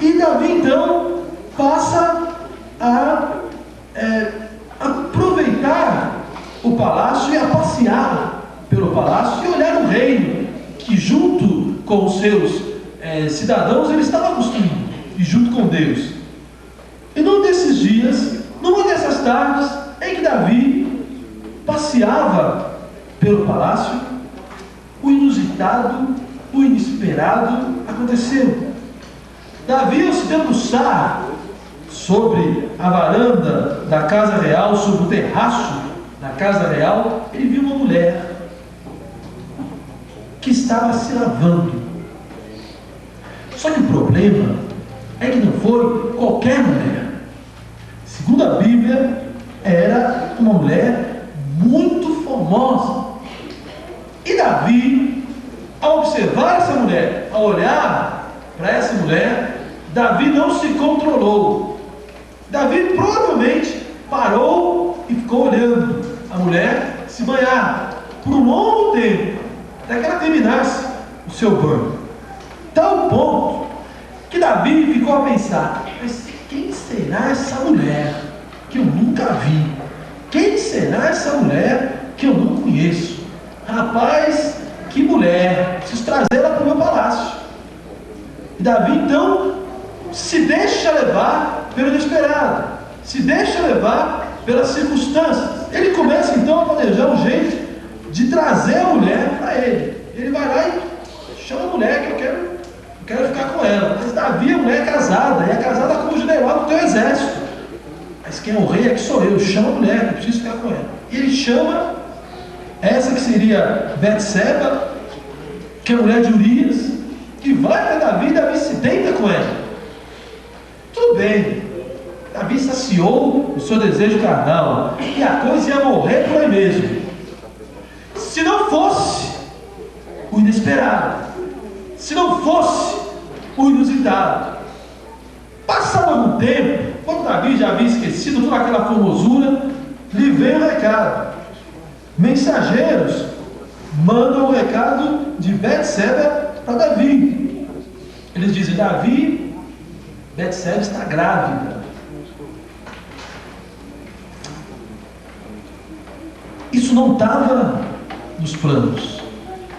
E Davi então passa a palácio e a passear pelo palácio e olhar o reino que, junto com os seus cidadãos, ele estava construindo, e junto com Deus. E num desses dias, numa dessas tardes, em que Davi passeava pelo palácio, o inusitado, o inesperado aconteceu. Davi, ao se debruçar sobre a varanda da casa real, sobre o terraço da casa real, ele viu uma mulher que estava se lavando. Só que o problema é que não foi qualquer mulher. Segundo a Bíblia, era uma mulher muito famosa. E Davi, ao observar essa mulher, ao olhar para essa mulher, Davi não se controlou. Davi provavelmente parou e ficou olhando a mulher se banhar por um longo tempo, até que ela terminasse o seu banho. Tal ponto que Davi ficou a pensar: mas quem será essa mulher que eu nunca vi? Quem será essa mulher que eu não conheço? Rapaz, que mulher, preciso trazê-la para o meu palácio. E Davi então se deixa levar pelo inesperado, se deixa levar pelas circunstâncias. Ele começa então a planejar um jeito de trazer a mulher para ele. Ele vai lá e chama a mulher, que eu quero ficar com ela. Mas Davi é mulher casada, e é casada com o general do teu exército. Mas quem é o rei é que sou eu, chama a mulher, que eu preciso ficar com ela. E ele chama essa que seria Betseba, que é a mulher de Urias, e vai para Davi, e Davi se deita com ela. Tudo bem, Davi saciou o seu desejo carnal, e a coisa ia morrer por aí mesmo. Se não fosse o inesperado, se não fosse o inusitado. Passado algum tempo, quando Davi já havia esquecido toda aquela formosura, lhe veio um recado. Mensageiros mandam o recado de Betseba para Davi. Eles dizem: Davi, Betseba está grávida. Isso não estava nos planos.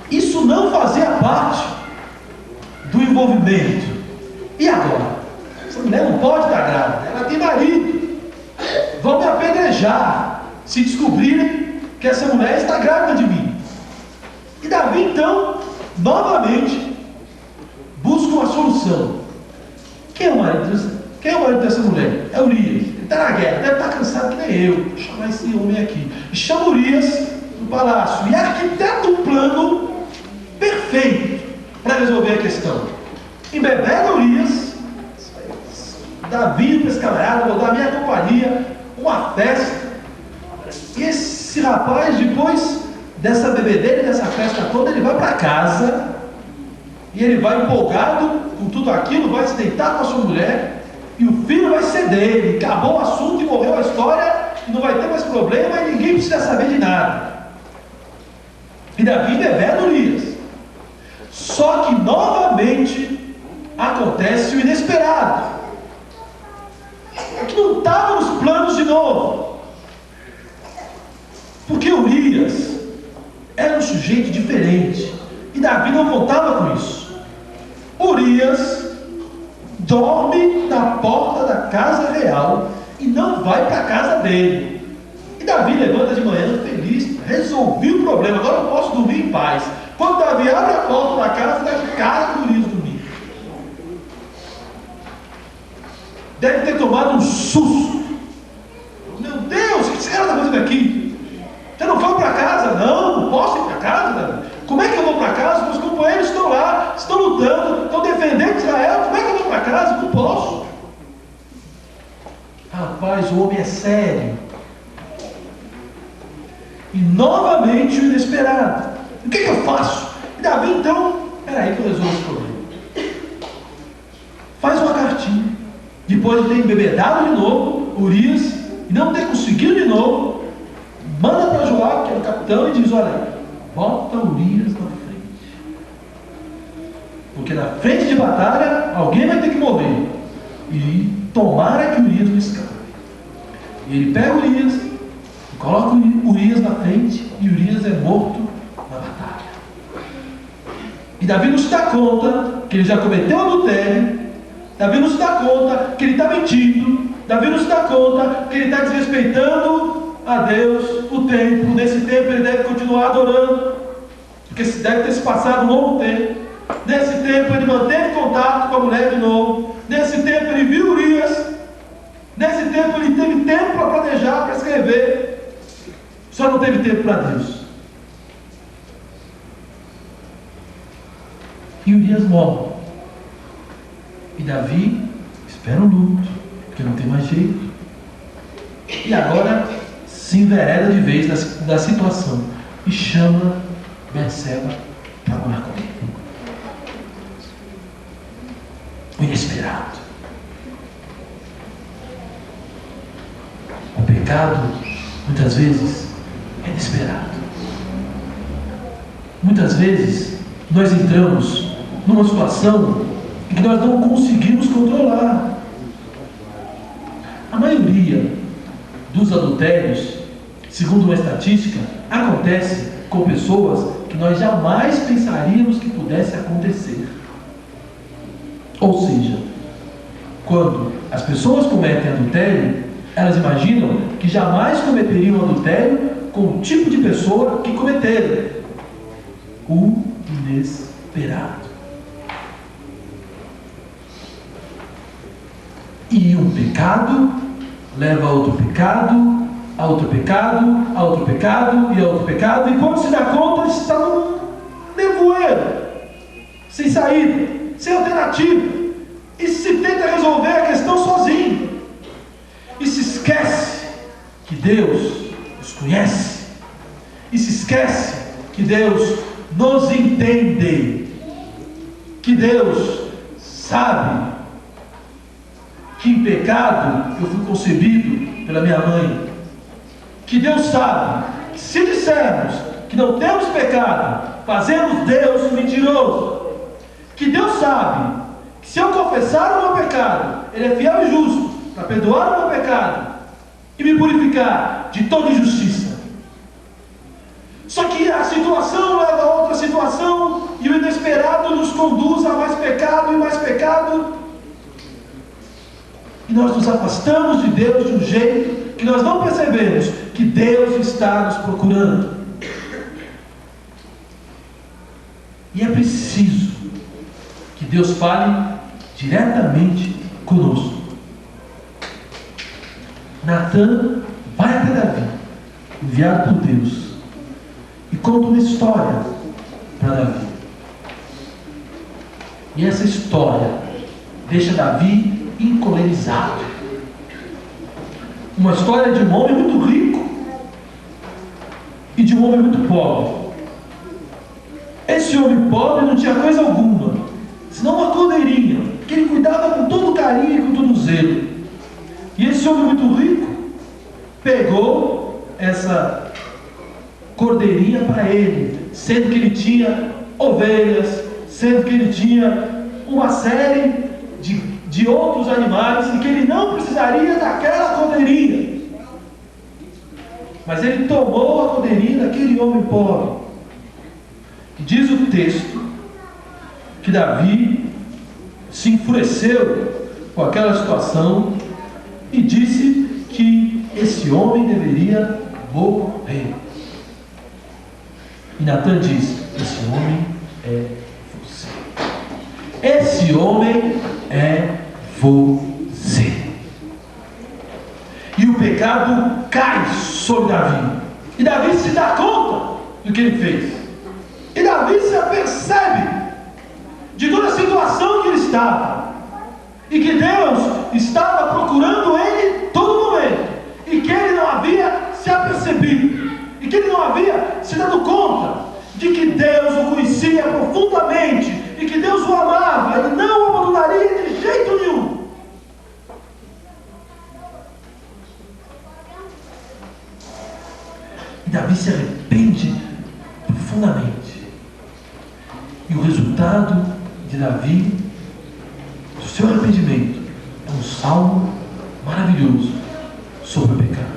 Isso não fazia parte do envolvimento. E agora? Essa mulher não pode estar grávida, ela tem marido. Vão me apedrejar se descobrirem que essa mulher está grávida de mim. E Davi então, novamente, busca uma solução. Quem é o marido dessa mulher? É Urias. Ele está na guerra, deve estar cansado que nem eu. Vou chamar esse homem aqui. E chama Urias no palácio e arquiteta um plano perfeito para resolver a questão. Embebeda Urias, Davi para esse camarada, vou dar a minha companhia, uma festa. E esse rapaz, depois dessa bebedeira e dessa festa toda, ele vai para casa e ele vai empolgado com tudo aquilo, vai se deitar com a sua mulher e o filho vai ser dele. Acabou o assunto e morreu a história e não vai ter mais problema e ninguém precisa saber de nada. E Davi embebeda Urias. Só que novamente acontece o inesperado, que não estava nos planos de novo, porque Urias era um sujeito diferente e Davi não contava com isso. Urias dorme na porta da casa real e não vai para a casa dele. E Davi levanta de manhã feliz, resolvi o problema, agora eu posso dormir em paz. Quando Davi abre a porta da casa, dá de cara com Urias dormir. Deve ter tomado um susto. Meu Deus, o que esse cara está fazendo aqui? Você não foi para casa? Não posso ir para casa, Davi. Como é que eu vou para casa? Meus companheiros estão lá, estão lutando, estão defendendo Israel. Como é que eu vou para casa? Não posso. Rapaz, o homem é sério. E novamente o inesperado. O que eu faço? E Davi então, peraí que eu resolvo esse problema. Faz uma cartinha. Depois de ter embebedado de novo Urias e não ter conseguido de novo, manda para Joabe, que é o capitão, e diz: olha, bota Urias na frente, porque na frente de batalha alguém vai ter que morrer, e tomara que Urias não escape. E ele pega Urias e coloca Urias na frente e Urias é morto na batalha. E Davi não se dá conta que ele já cometeu adultério. Davi não se dá conta que ele está mentindo. Davi não se dá conta que ele está desrespeitando a Deus, o templo. Nesse tempo ele deve continuar adorando, porque deve ter se passado um longo tempo. Nesse tempo ele manteve contato com a mulher de novo. Nesse tempo ele viu Urias. Nesse tempo ele teve tempo para planejar, para escrever. Só não teve tempo para Deus. E Urias morre. E Davi espera um luto, porque não tem mais jeito. E agora se envereda de vez da situação e chama Betseba para morar com ele. O inesperado. O pecado, muitas vezes, é inesperado. Muitas vezes, nós entramos numa situação em que nós não conseguimos controlar. A maioria dos adultérios, segundo uma estatística, acontece com pessoas que nós jamais pensaríamos que pudesse acontecer. Ou seja, quando as pessoas cometem adultério, elas imaginam que jamais cometeriam adultério com o tipo de pessoa que cometeram. O inesperado. E um pecado leva a outro pecado, a outro pecado, a outro pecado e a outro pecado. E quando se dá conta, está num nevoeiro, sem saída, sem alternativa. E se tenta resolver a questão sozinho. E se esquece que Deus nos conhece. E se esquece que Deus nos entende. Que Deus sabe que em pecado eu fui concebido pela minha mãe. Que Deus sabe que se dissermos que não temos pecado, fazemos Deus mentiroso. Que Deus sabe que se eu confessar o meu pecado, Ele é fiel e justo para perdoar o meu pecado e me purificar de toda injustiça. Só que a situação leva a outra situação e o inesperado nos conduz a mais pecado e mais pecado. E nós nos afastamos de Deus de um jeito que nós não percebemos que Deus está nos procurando. E é preciso que Deus fale diretamente conosco. Natan vai até Davi, enviado por Deus, e conta uma história para Davi. E essa história deixa Davi encolerizado. Uma história de um homem muito rico e de um homem muito pobre. Esse homem pobre não tinha coisa alguma, senão uma cordeirinha, que ele cuidava com todo carinho e com todo zelo. E esse homem muito rico pegou essa cordeirinha para ele, sendo que ele tinha ovelhas, sendo que ele tinha uma série de outros animais e que ele não precisaria daquela cordeirinha. Mas ele tomou a cordeirinha daquele homem pobre. E diz o texto que Davi se enfureceu com aquela situação e disse que esse homem deveria morrer. E Natan diz: esse homem é você. Esse homem é você. E o pecado cai sobre Davi. E Davi se dá conta do que ele fez. E Davi se apercebe de toda a situação que ele estava. E que Deus estava procurando ele todo momento. E que ele não havia se apercebido. E que ele não havia se dado conta de que Deus o conhecia profundamente. E que Deus o amava e não o abandonaria de jeito nenhum. E Davi se arrepende profundamente. E o resultado de Davi, do seu arrependimento, é um salmo maravilhoso sobre o pecado.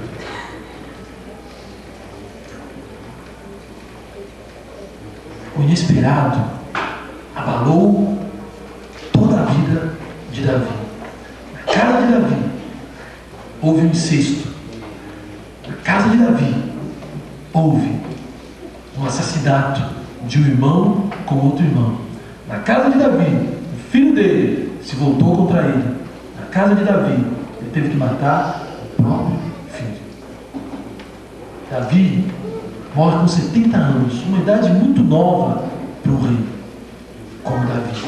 o inesperado abalou toda a vida de Davi. Na casa de Davi houve um incesto. Na casa de Davi houve um assassinato de um irmão com outro irmão. Na casa de Davi, o filho dele se voltou contra ele. Na casa de Davi, ele teve que matar o próprio filho. Davi morre com 70 anos, uma idade muito nova para um rei como Davi.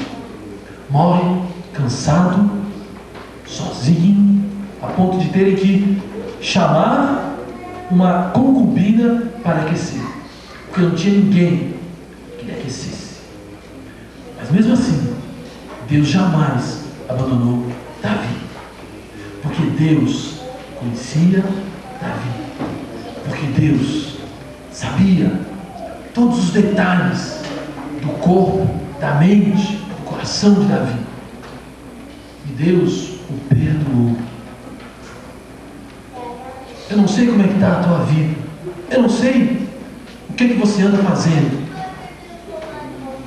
Morre cansado, sozinho, a ponto de terem que chamar uma concubina para aquecer, porque não tinha ninguém que lhe aquecesse. Mas mesmo assim, Deus jamais abandonou Davi, porque Deus conhecia Davi, porque Deus sabia todos os detalhes do corpo, da mente, do coração de Davi. E Deus o perdoou. Eu não sei como é que está a tua vida. Eu não sei o que você anda fazendo.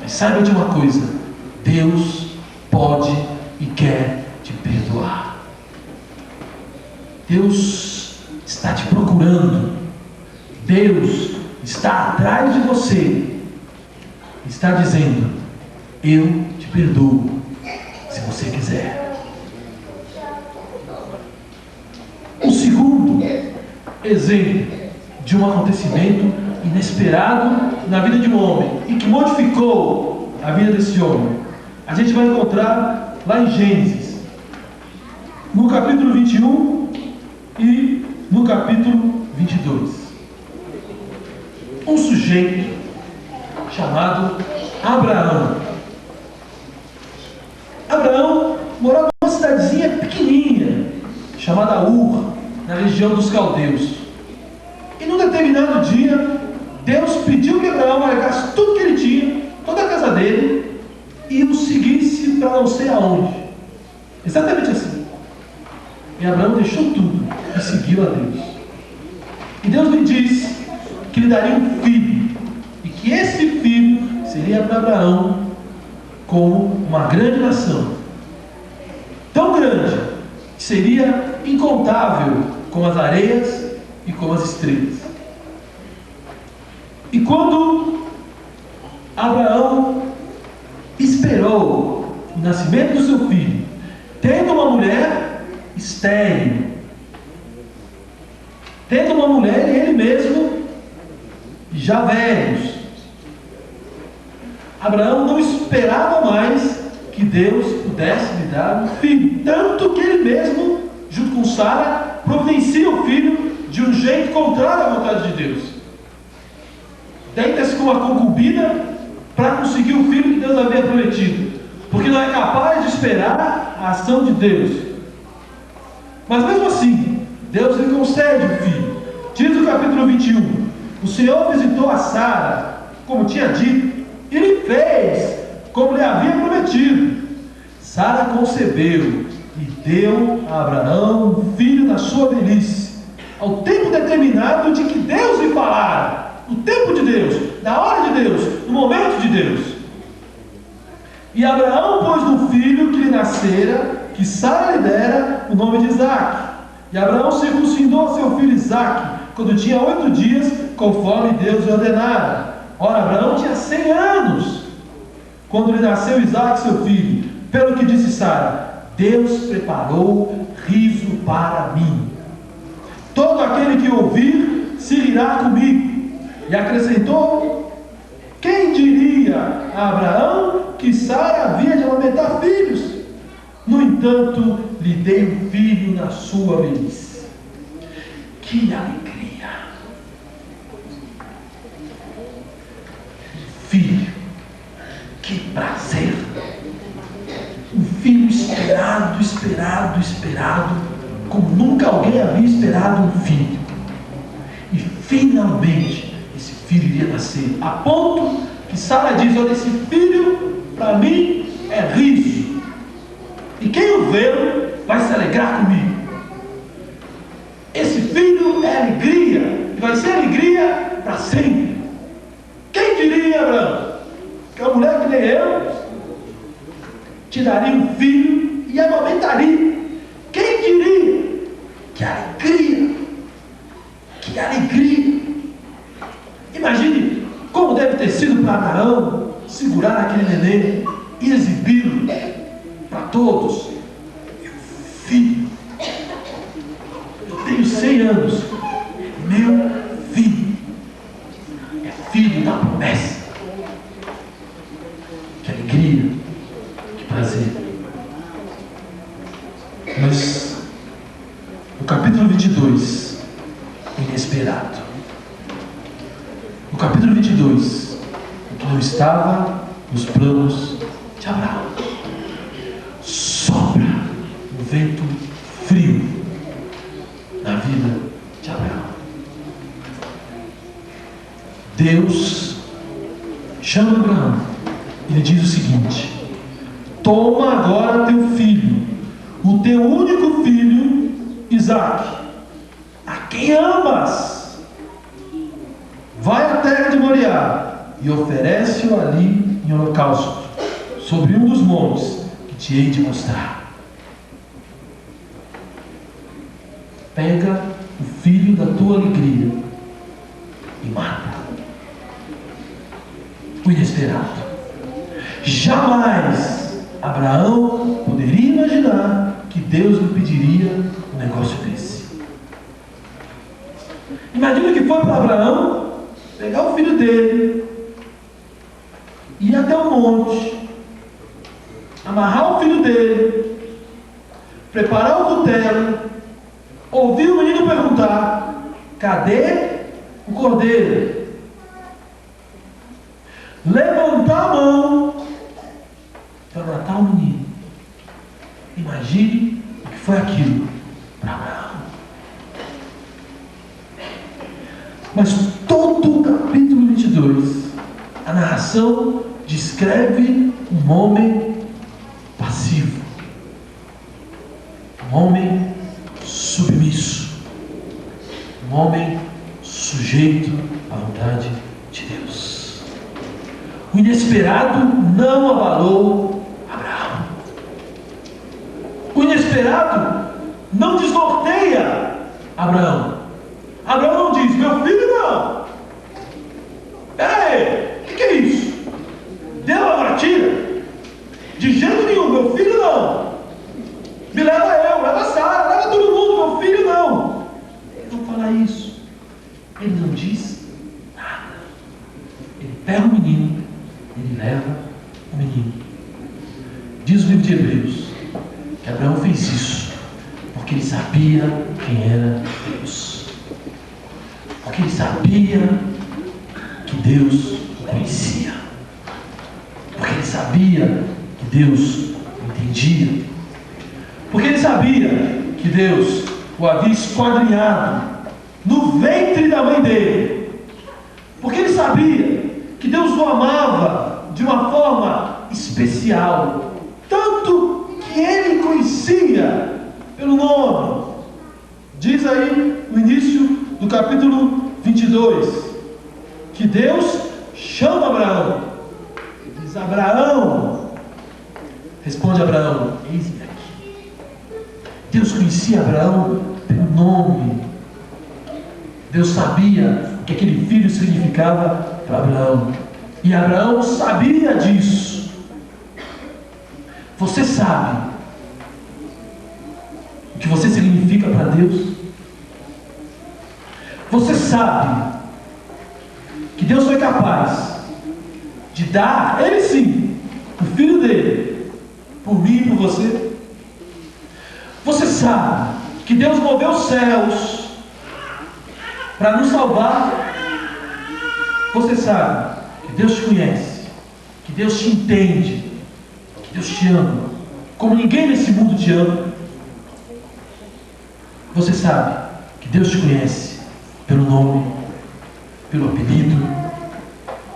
Mas saiba de uma coisa: Deus pode e quer te perdoar. Deus está te procurando. Deus está atrás de você. Está dizendo: eu te perdoo, se você quiser. O segundo exemplo de um acontecimento inesperado na vida de um homem e que modificou a vida desse homem, a gente vai encontrar lá em Gênesis, no capítulo 21 e no capítulo 22. Um sujeito chamado Abraão. Abraão morava numa cidadezinha pequenininha chamada Ur, na região dos caldeus. E num determinado dia, Deus pediu que Abraão largasse tudo que ele tinha, toda a casa dele, e o seguisse para não sei aonde. Exatamente assim. E Abraão deixou tudo e seguiu a Deus. E Deus lhe disse que lhe daria um filho, e que esse filho seria para Abraão como uma grande nação, tão grande que seria incontável como as areias e como as estrelas. E quando Abraão esperou o nascimento do seu filho, tendo uma mulher estéril, tendo uma mulher e ele mesmo já velhos, Abraão não esperava mais que Deus pudesse lhe dar um filho, tanto que ele mesmo, junto com Sara, providencia o filho de um jeito contrário à vontade de Deus. Deita-se com uma concubina para conseguir o filho que Deus havia prometido, porque não é capaz de esperar a ação de Deus. Mas mesmo assim, Deus lhe concede o filho. Diz o capítulo 21: o Senhor visitou a Sara, como tinha dito, e lhe fez como lhe havia prometido. Sara concebeu e deu a Abraão um filho na sua velhice, ao tempo determinado de que Deus lhe falara, no tempo de Deus, na hora de Deus, no momento de Deus. E Abraão pôs no filho que lhe nascera, que Sara lhe dera, o nome de Isaque. E Abraão circuncidou seu filho Isaque, quando tinha 8 dias, conforme Deus lhe ordenara. Ora, Abraão tinha 100 anos quando lhe nasceu Isaque, seu filho. Pelo que disse Sara: Deus preparou riso para mim. Todo aquele que ouvir se rirá comigo. E acrescentou: quem diria a Abraão que Sara havia de amamentar filhos? No entanto, lhe dei um filho na sua velhice. Que alegria! Filho, que prazer! Um filho esperado, esperado, esperado, como nunca alguém havia esperado um filho. E finalmente esse filho iria nascer, a ponto que Sara diz: olha, esse filho para mim é riso, e quem o vê vai se alegrar comigo. Esse filho é alegria, e vai ser alegria para sempre. Quem diria, Abraão? te daria um filho e amamentaria. Quem diria? Que alegria! Que alegria! Imagine como deve ter sido para Abraão segurar aquele neném e exibi-lo para todos. Meu filho, eu tenho 100 anos, meu filho, é filho da promessa. Que alegria, que prazer. Mas no capítulo 22, o inesperado. No capítulo 22, o que não estava nos planos de Abraão. Sopra um vento frio na vida de Abraão. Deus chama Abraão e lhe diz o seguinte: toma agora teu filho, o teu único filho, Isaque, a quem amas, vai à terra de Moriá e oferece-o ali em holocausto, sobre um dos montes que te hei de mostrar. Pega o filho da tua alegria e mata. O inesperado. Jamais Abraão poderia imaginar que Deus lhe pediria um negócio desse. Imagina que foi para Abraão pegar o filho dele, ir até o monte, amarrar o filho dele, preparar o cutelo, ouvir o menino perguntar: cadê o cordeiro? Levantar a mão para matar o menino. Imagine o que foi aquilo para Abraão. Mas todo o capítulo 22, a narração descreve um homem passivo, um homem submisso, um homem sujeito à vontade de Deus. O inesperado não abalou Abraão. O inesperado não desnorteia Abraão. Abraão não diz: meu filho não. Peraí, o que é isso? Deu a batida? De jeito nenhum, meu filho não. Me leva eu, leva a Sara, leva todo mundo, meu filho não. Ele não fala isso. Ele não diz nada. Ele pega o menino, ele leva o menino. Diz o livro de Hebreus que Abraão fez isso porque ele sabia quem era Deus. Porque ele sabia que Deus o conhecia. Porque ele sabia que Deus o entendia. Porque ele sabia que Deus o havia esquadrinhado no ventre da mãe dele. Porque ele sabia que Deus o amava de uma forma especial, tanto que ele conhecia pelo nome. Diz aí no início do capítulo 22 que Deus chama Abraão. Diz: Abraão. Responde Abraão: eis-me aqui. Deus conhecia Abraão pelo nome. Deus sabia o que aquele filho significava para Abraão. E Abraão sabia disso. Você sabe o que você significa para Deus? Você sabe que Deus foi capaz de dar, Ele sim, o filho dele, por mim e por você? Você sabe que Deus moveu os céus para nos salvar? Você sabe que Deus te conhece, que Deus te entende, que Deus te ama, como ninguém nesse mundo te ama? Você sabe que Deus te conhece pelo nome, pelo apelido,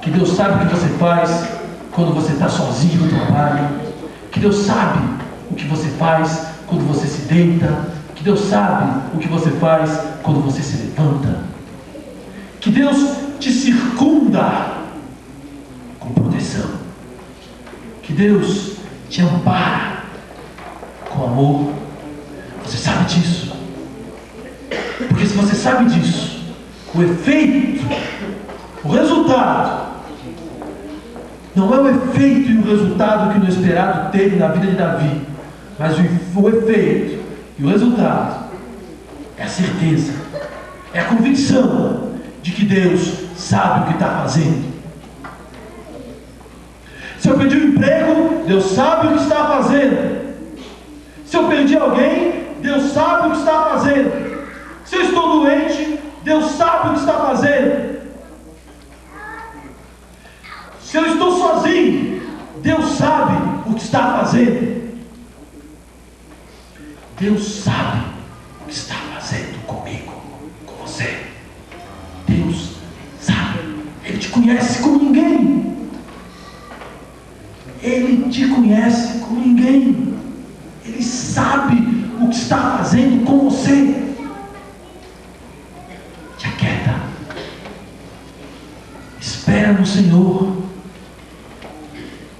que Deus sabe o que você faz quando você está sozinho no trabalho, que Deus sabe o que você faz quando você se deita, que Deus sabe o que você faz quando você se levanta, que Deus te circunda com proteção, que Deus te ampara com amor. Você sabe disso. Porque se você sabe disso, o efeito, o resultado, não é o efeito e o resultado que o inesperado teve na vida de Davi, mas o efeito e o resultado é a certeza, é a convicção de que Deus sabe o que está fazendo. Se eu perdi um emprego, Deus sabe o que está fazendo. Se eu perdi alguém, Deus sabe o que está fazendo. Se eu estou doente, Deus sabe o que está fazendo. Se eu estou sozinho, Deus sabe o que está fazendo. Deus sabe o que está fazendo comigo, com você. Deus sabe. Ele te conhece como ninguém. Ele te conhece como ninguém. Ele sabe o que está fazendo com você. Te aquieta. Espera no Senhor.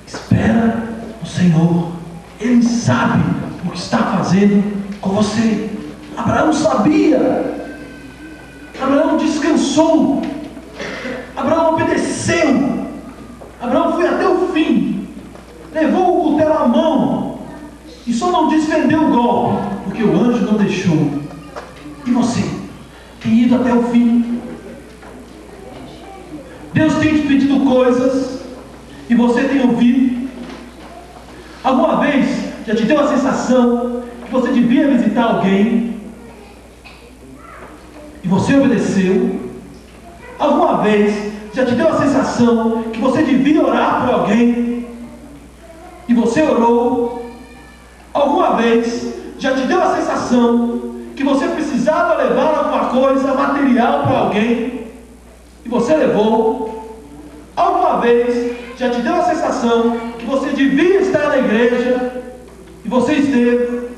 Espera no Senhor. Ele sabe o que está fazendo com você. Abraão sabia. Abraão descansou. Abraão obedeceu. Abraão foi até o fim. Levou o cutelo à mão. E só não defendeu o golpe, porque o anjo não deixou. E você? Tem ido até o fim? Deus tem te pedido coisas e você tem ouvido? Alguma vez já te deu a sensação que você devia visitar alguém e você obedeceu? Alguma vez já te deu a sensação que você devia orar por alguém e você orou? Alguma vez já te deu a sensação que você precisava levar alguma coisa material para alguém e você levou? Alguma vez já te deu a sensação que você devia estar na igreja e você esteve?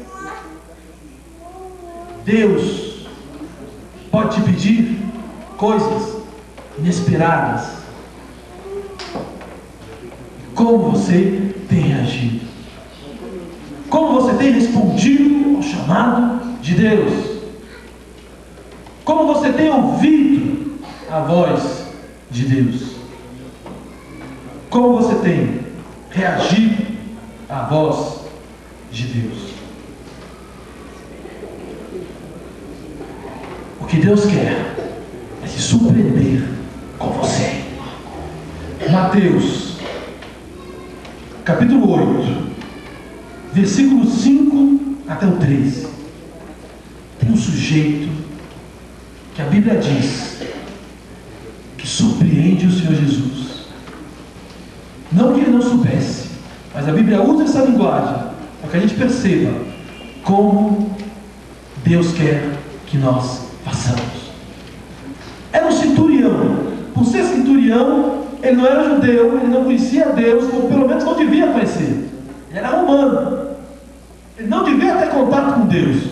Deus pode te pedir coisas inesperadas. Como você tem reagido? Como você tem respondido ao chamado de Deus? Como você tem ouvido a voz de Deus? Como você tem reagido à voz de Deus? O que Deus quer é se surpreender com você. Mateus, capítulo 8, versículo 5 até o 13. Tem um sujeito que a Bíblia diz que surpreende o Senhor Jesus. Não que ele não soubesse, mas a Bíblia usa essa linguagem para que a gente perceba como Deus quer que nós façamos. Era um centurião. Por ser centurião, ele não era judeu, ele não conhecia Deus, ou pelo menos não devia conhecer. Ele era romano. Ele não devia ter contato com Deus.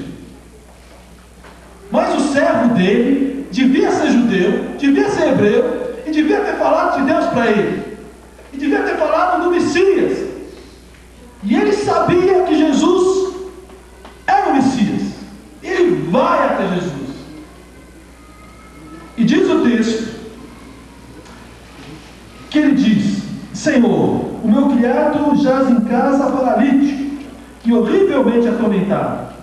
Mas o servo dele devia ser judeu, devia ser hebreu, e devia ter falado de Deus para ele. E devia ter falado do Messias. E ele sabia que Jesus era o Messias. Ele vai até Jesus. E diz o texto que ele diz: Senhor, o meu criado jaz em casa paralítico e horrivelmente atormentado.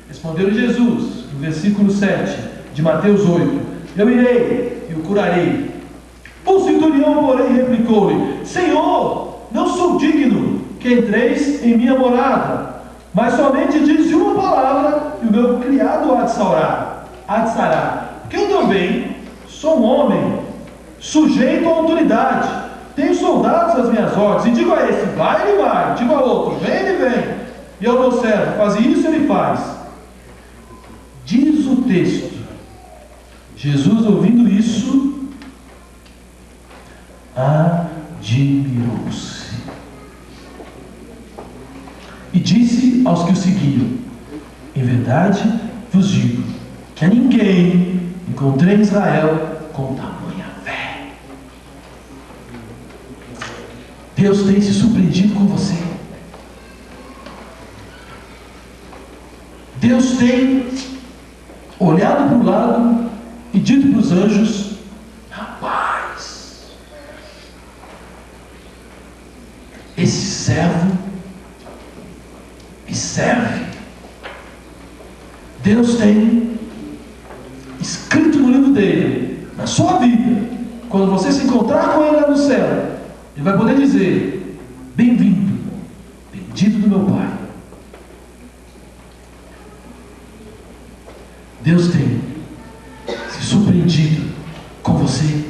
Respondeu-lhe Jesus, no versículo 7 de Mateus 8: Eu irei e o curarei. O centurião, porém, replicou-lhe: Senhor, não sou digno que entreis em minha morada, mas somente dize uma palavra e o meu criado há de sarar. Porque eu também sou um homem sujeito à autoridade, tenho soldados às minhas ordens, e digo a esse: vai, ele vai, digo ao outro: vem, ele vem, e ao meu servo: faz isso, ele faz. Diz o texto: Jesus, ouvindo isso, admirou-se e disse aos que o seguiam: em verdade vos digo que a ninguém encontrei em Israel com tamanha fé. Deus tem se surpreendido com você. tem olhado para o lado e dito para os anjos: rapaz, esse servo me serve. Deus tem escrito no livro dele, na sua vida, quando você se encontrar com ele lá no céu, ele vai poder dizer: bem-vindo, bendito do meu Pai. Deus tem se surpreendido com você.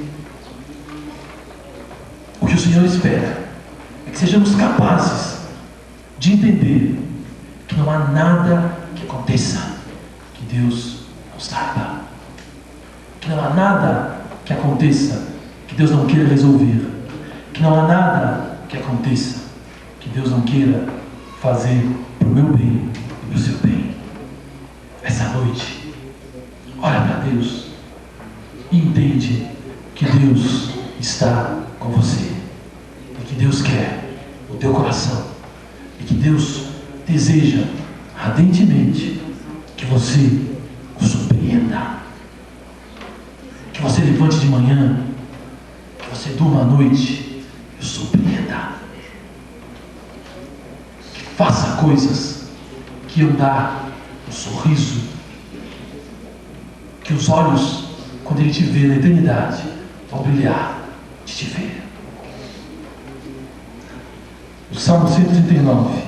O que o Senhor espera é que sejamos capazes de entender que não há nada que aconteça que Deus não saiba, que não há nada que aconteça que Deus não queira resolver, que não há nada que aconteça que Deus não queira fazer para o meu bem e para o seu bem. Essa noite, olha para Deus e entende que Deus está com você e que Deus quer o teu coração e que Deus deseja ardentemente que você o surpreenda, que você levante de manhã, que você durma à noite e o surpreenda, que faça coisas que iam dar um sorriso, que os olhos, quando Ele te vê na eternidade, vão brilhar de te ver. O Salmo 139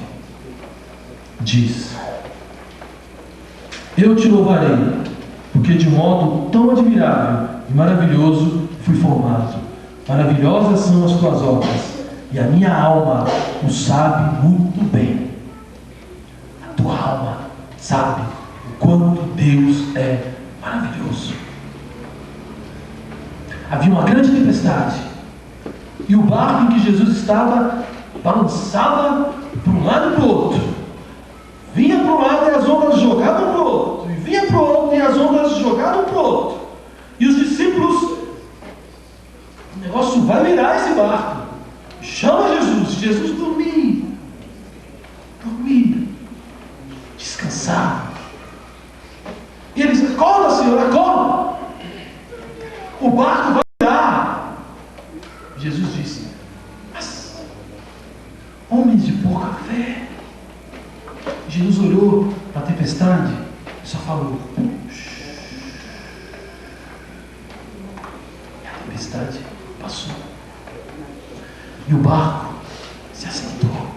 diz: eu te louvarei, porque de modo tão admirável e maravilhoso fui formado. Maravilhosas são as tuas obras, e a minha alma o sabe muito bem. A tua alma sabe o quanto Deus é maravilhoso. Havia uma grande tempestade, e o barco em que Jesus estava balançava para um lado e para o outro. Vinha para um lado e as ondas jogavam para o outro, e vinha para o outro e as ondas jogavam para o outro. E os discípulos: o negócio vai virar esse barco. Chama Jesus. Jesus dormia, descansava. E eles: acorda, Senhor, acorda, o barco vai virar. Jesus disse: mas homens de pouca fé. Jesus olhou para a tempestade e só falou: shh. E a tempestade passou. E o barco se assentou.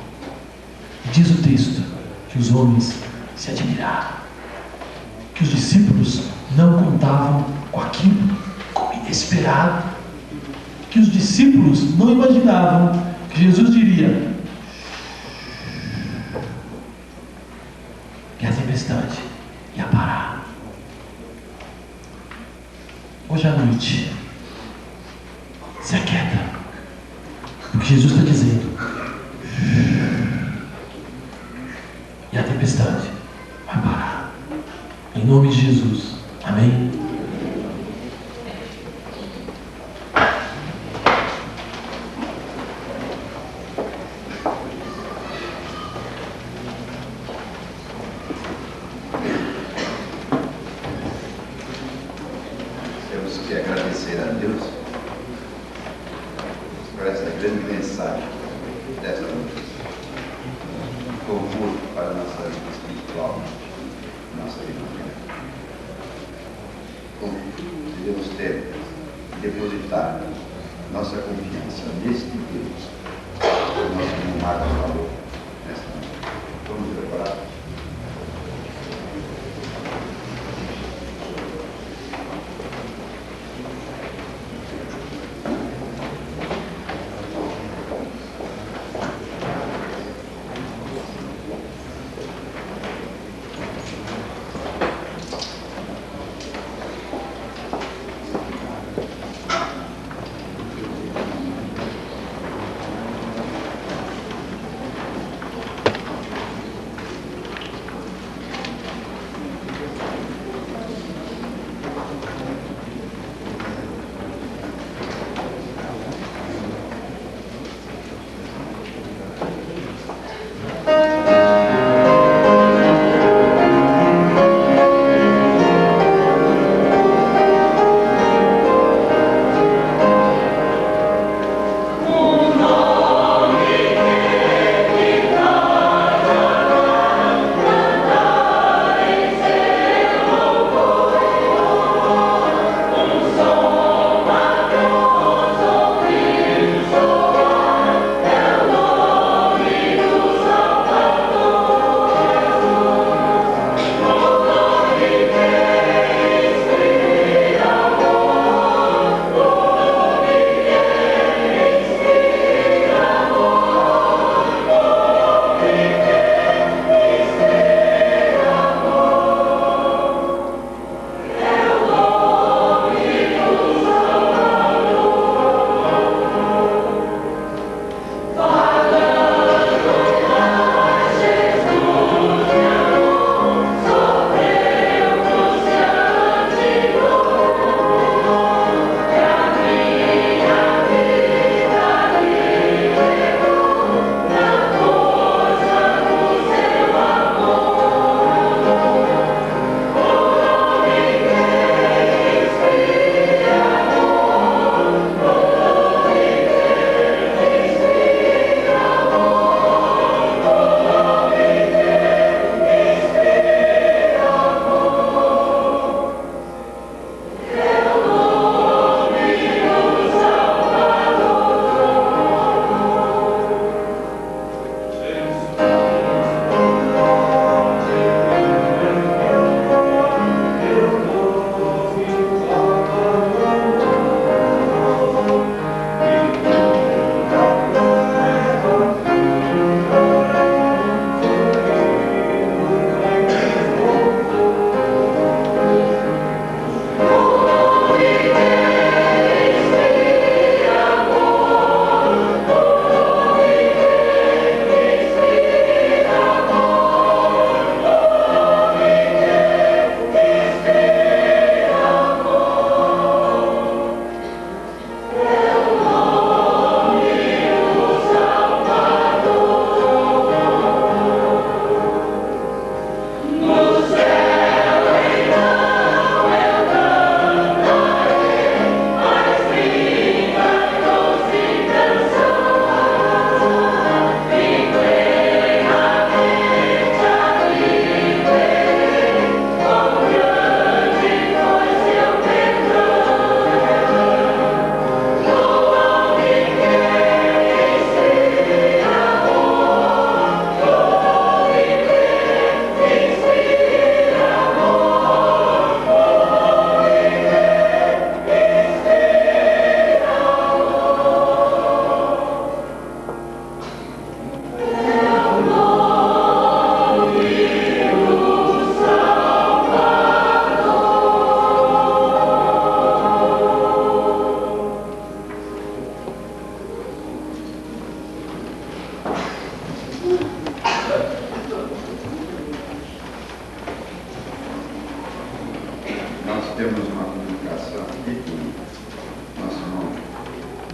E diz o texto que os homens se admiraram, que os discípulos não contavam com aquilo, como inesperado, que os discípulos não imaginavam que Jesus diria: que a tempestade ia parar. Hoje à noite, se aquieta, porque Jesus está dizendo, e a tempestade vai parar. Em nome de Jesus. Amém. Temos que agradecer a Deus por essa grande mensagem desta noite. Conforto para a nossa vida espiritual, nossa vida familiar. Conforto devemos ter e depositar nossa confiança neste Deus, que nosso irmão Marcos falou nesta noite. Vamos preparar?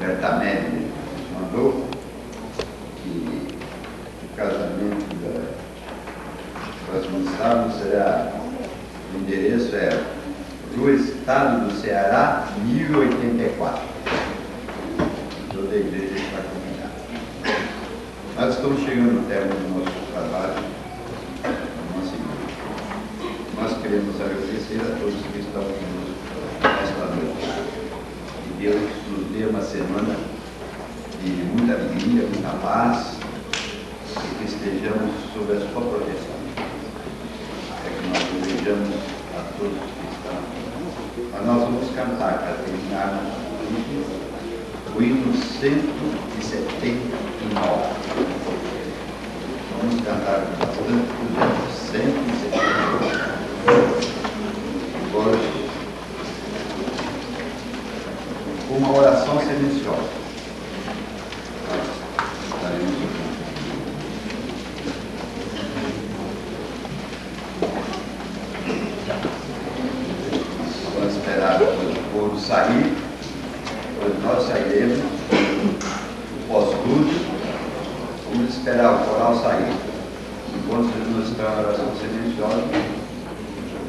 Bertamelli mandou, que o casamento do próximo sábado será, o endereço é Rua Estado do Ceará, 1084. Toda a igreja está convidada. Nós estamos chegando ao término do nosso trabalho, nossa igreja. Nós queremos agradecer a todos que estão conosco esta noite. Que Deus nos dê uma semana de muita alegria, muita paz, e que estejamos sob a sua proteção. É que nós desejamos a todos que estão. Mas nós vamos cantar para terminar o hino 179. Vamos cantar bastante o hino 179. Hoje, uma oração silenciosa. Nós estaremos ouvindo. Vamos esperar o povo sair, depois nós sairemos, o pós-culto, vamos esperar o coral sair. Enquanto nós estamos na oração silenciosa,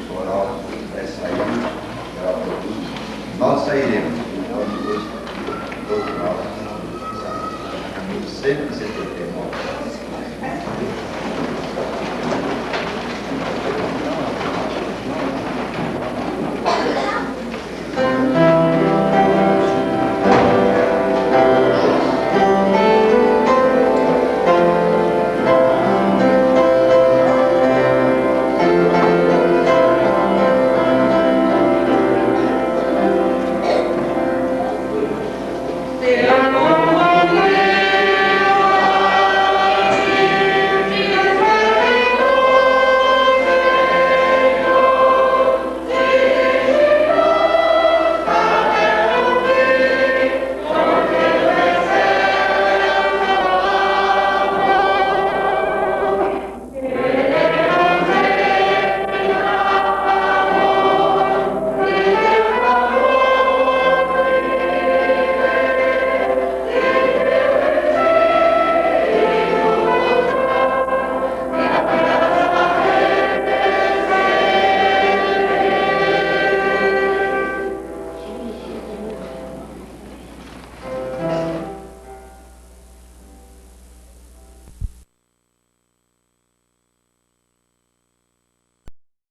o coral vai sair, nós sairemos, então depois todos nós sairemos. 179.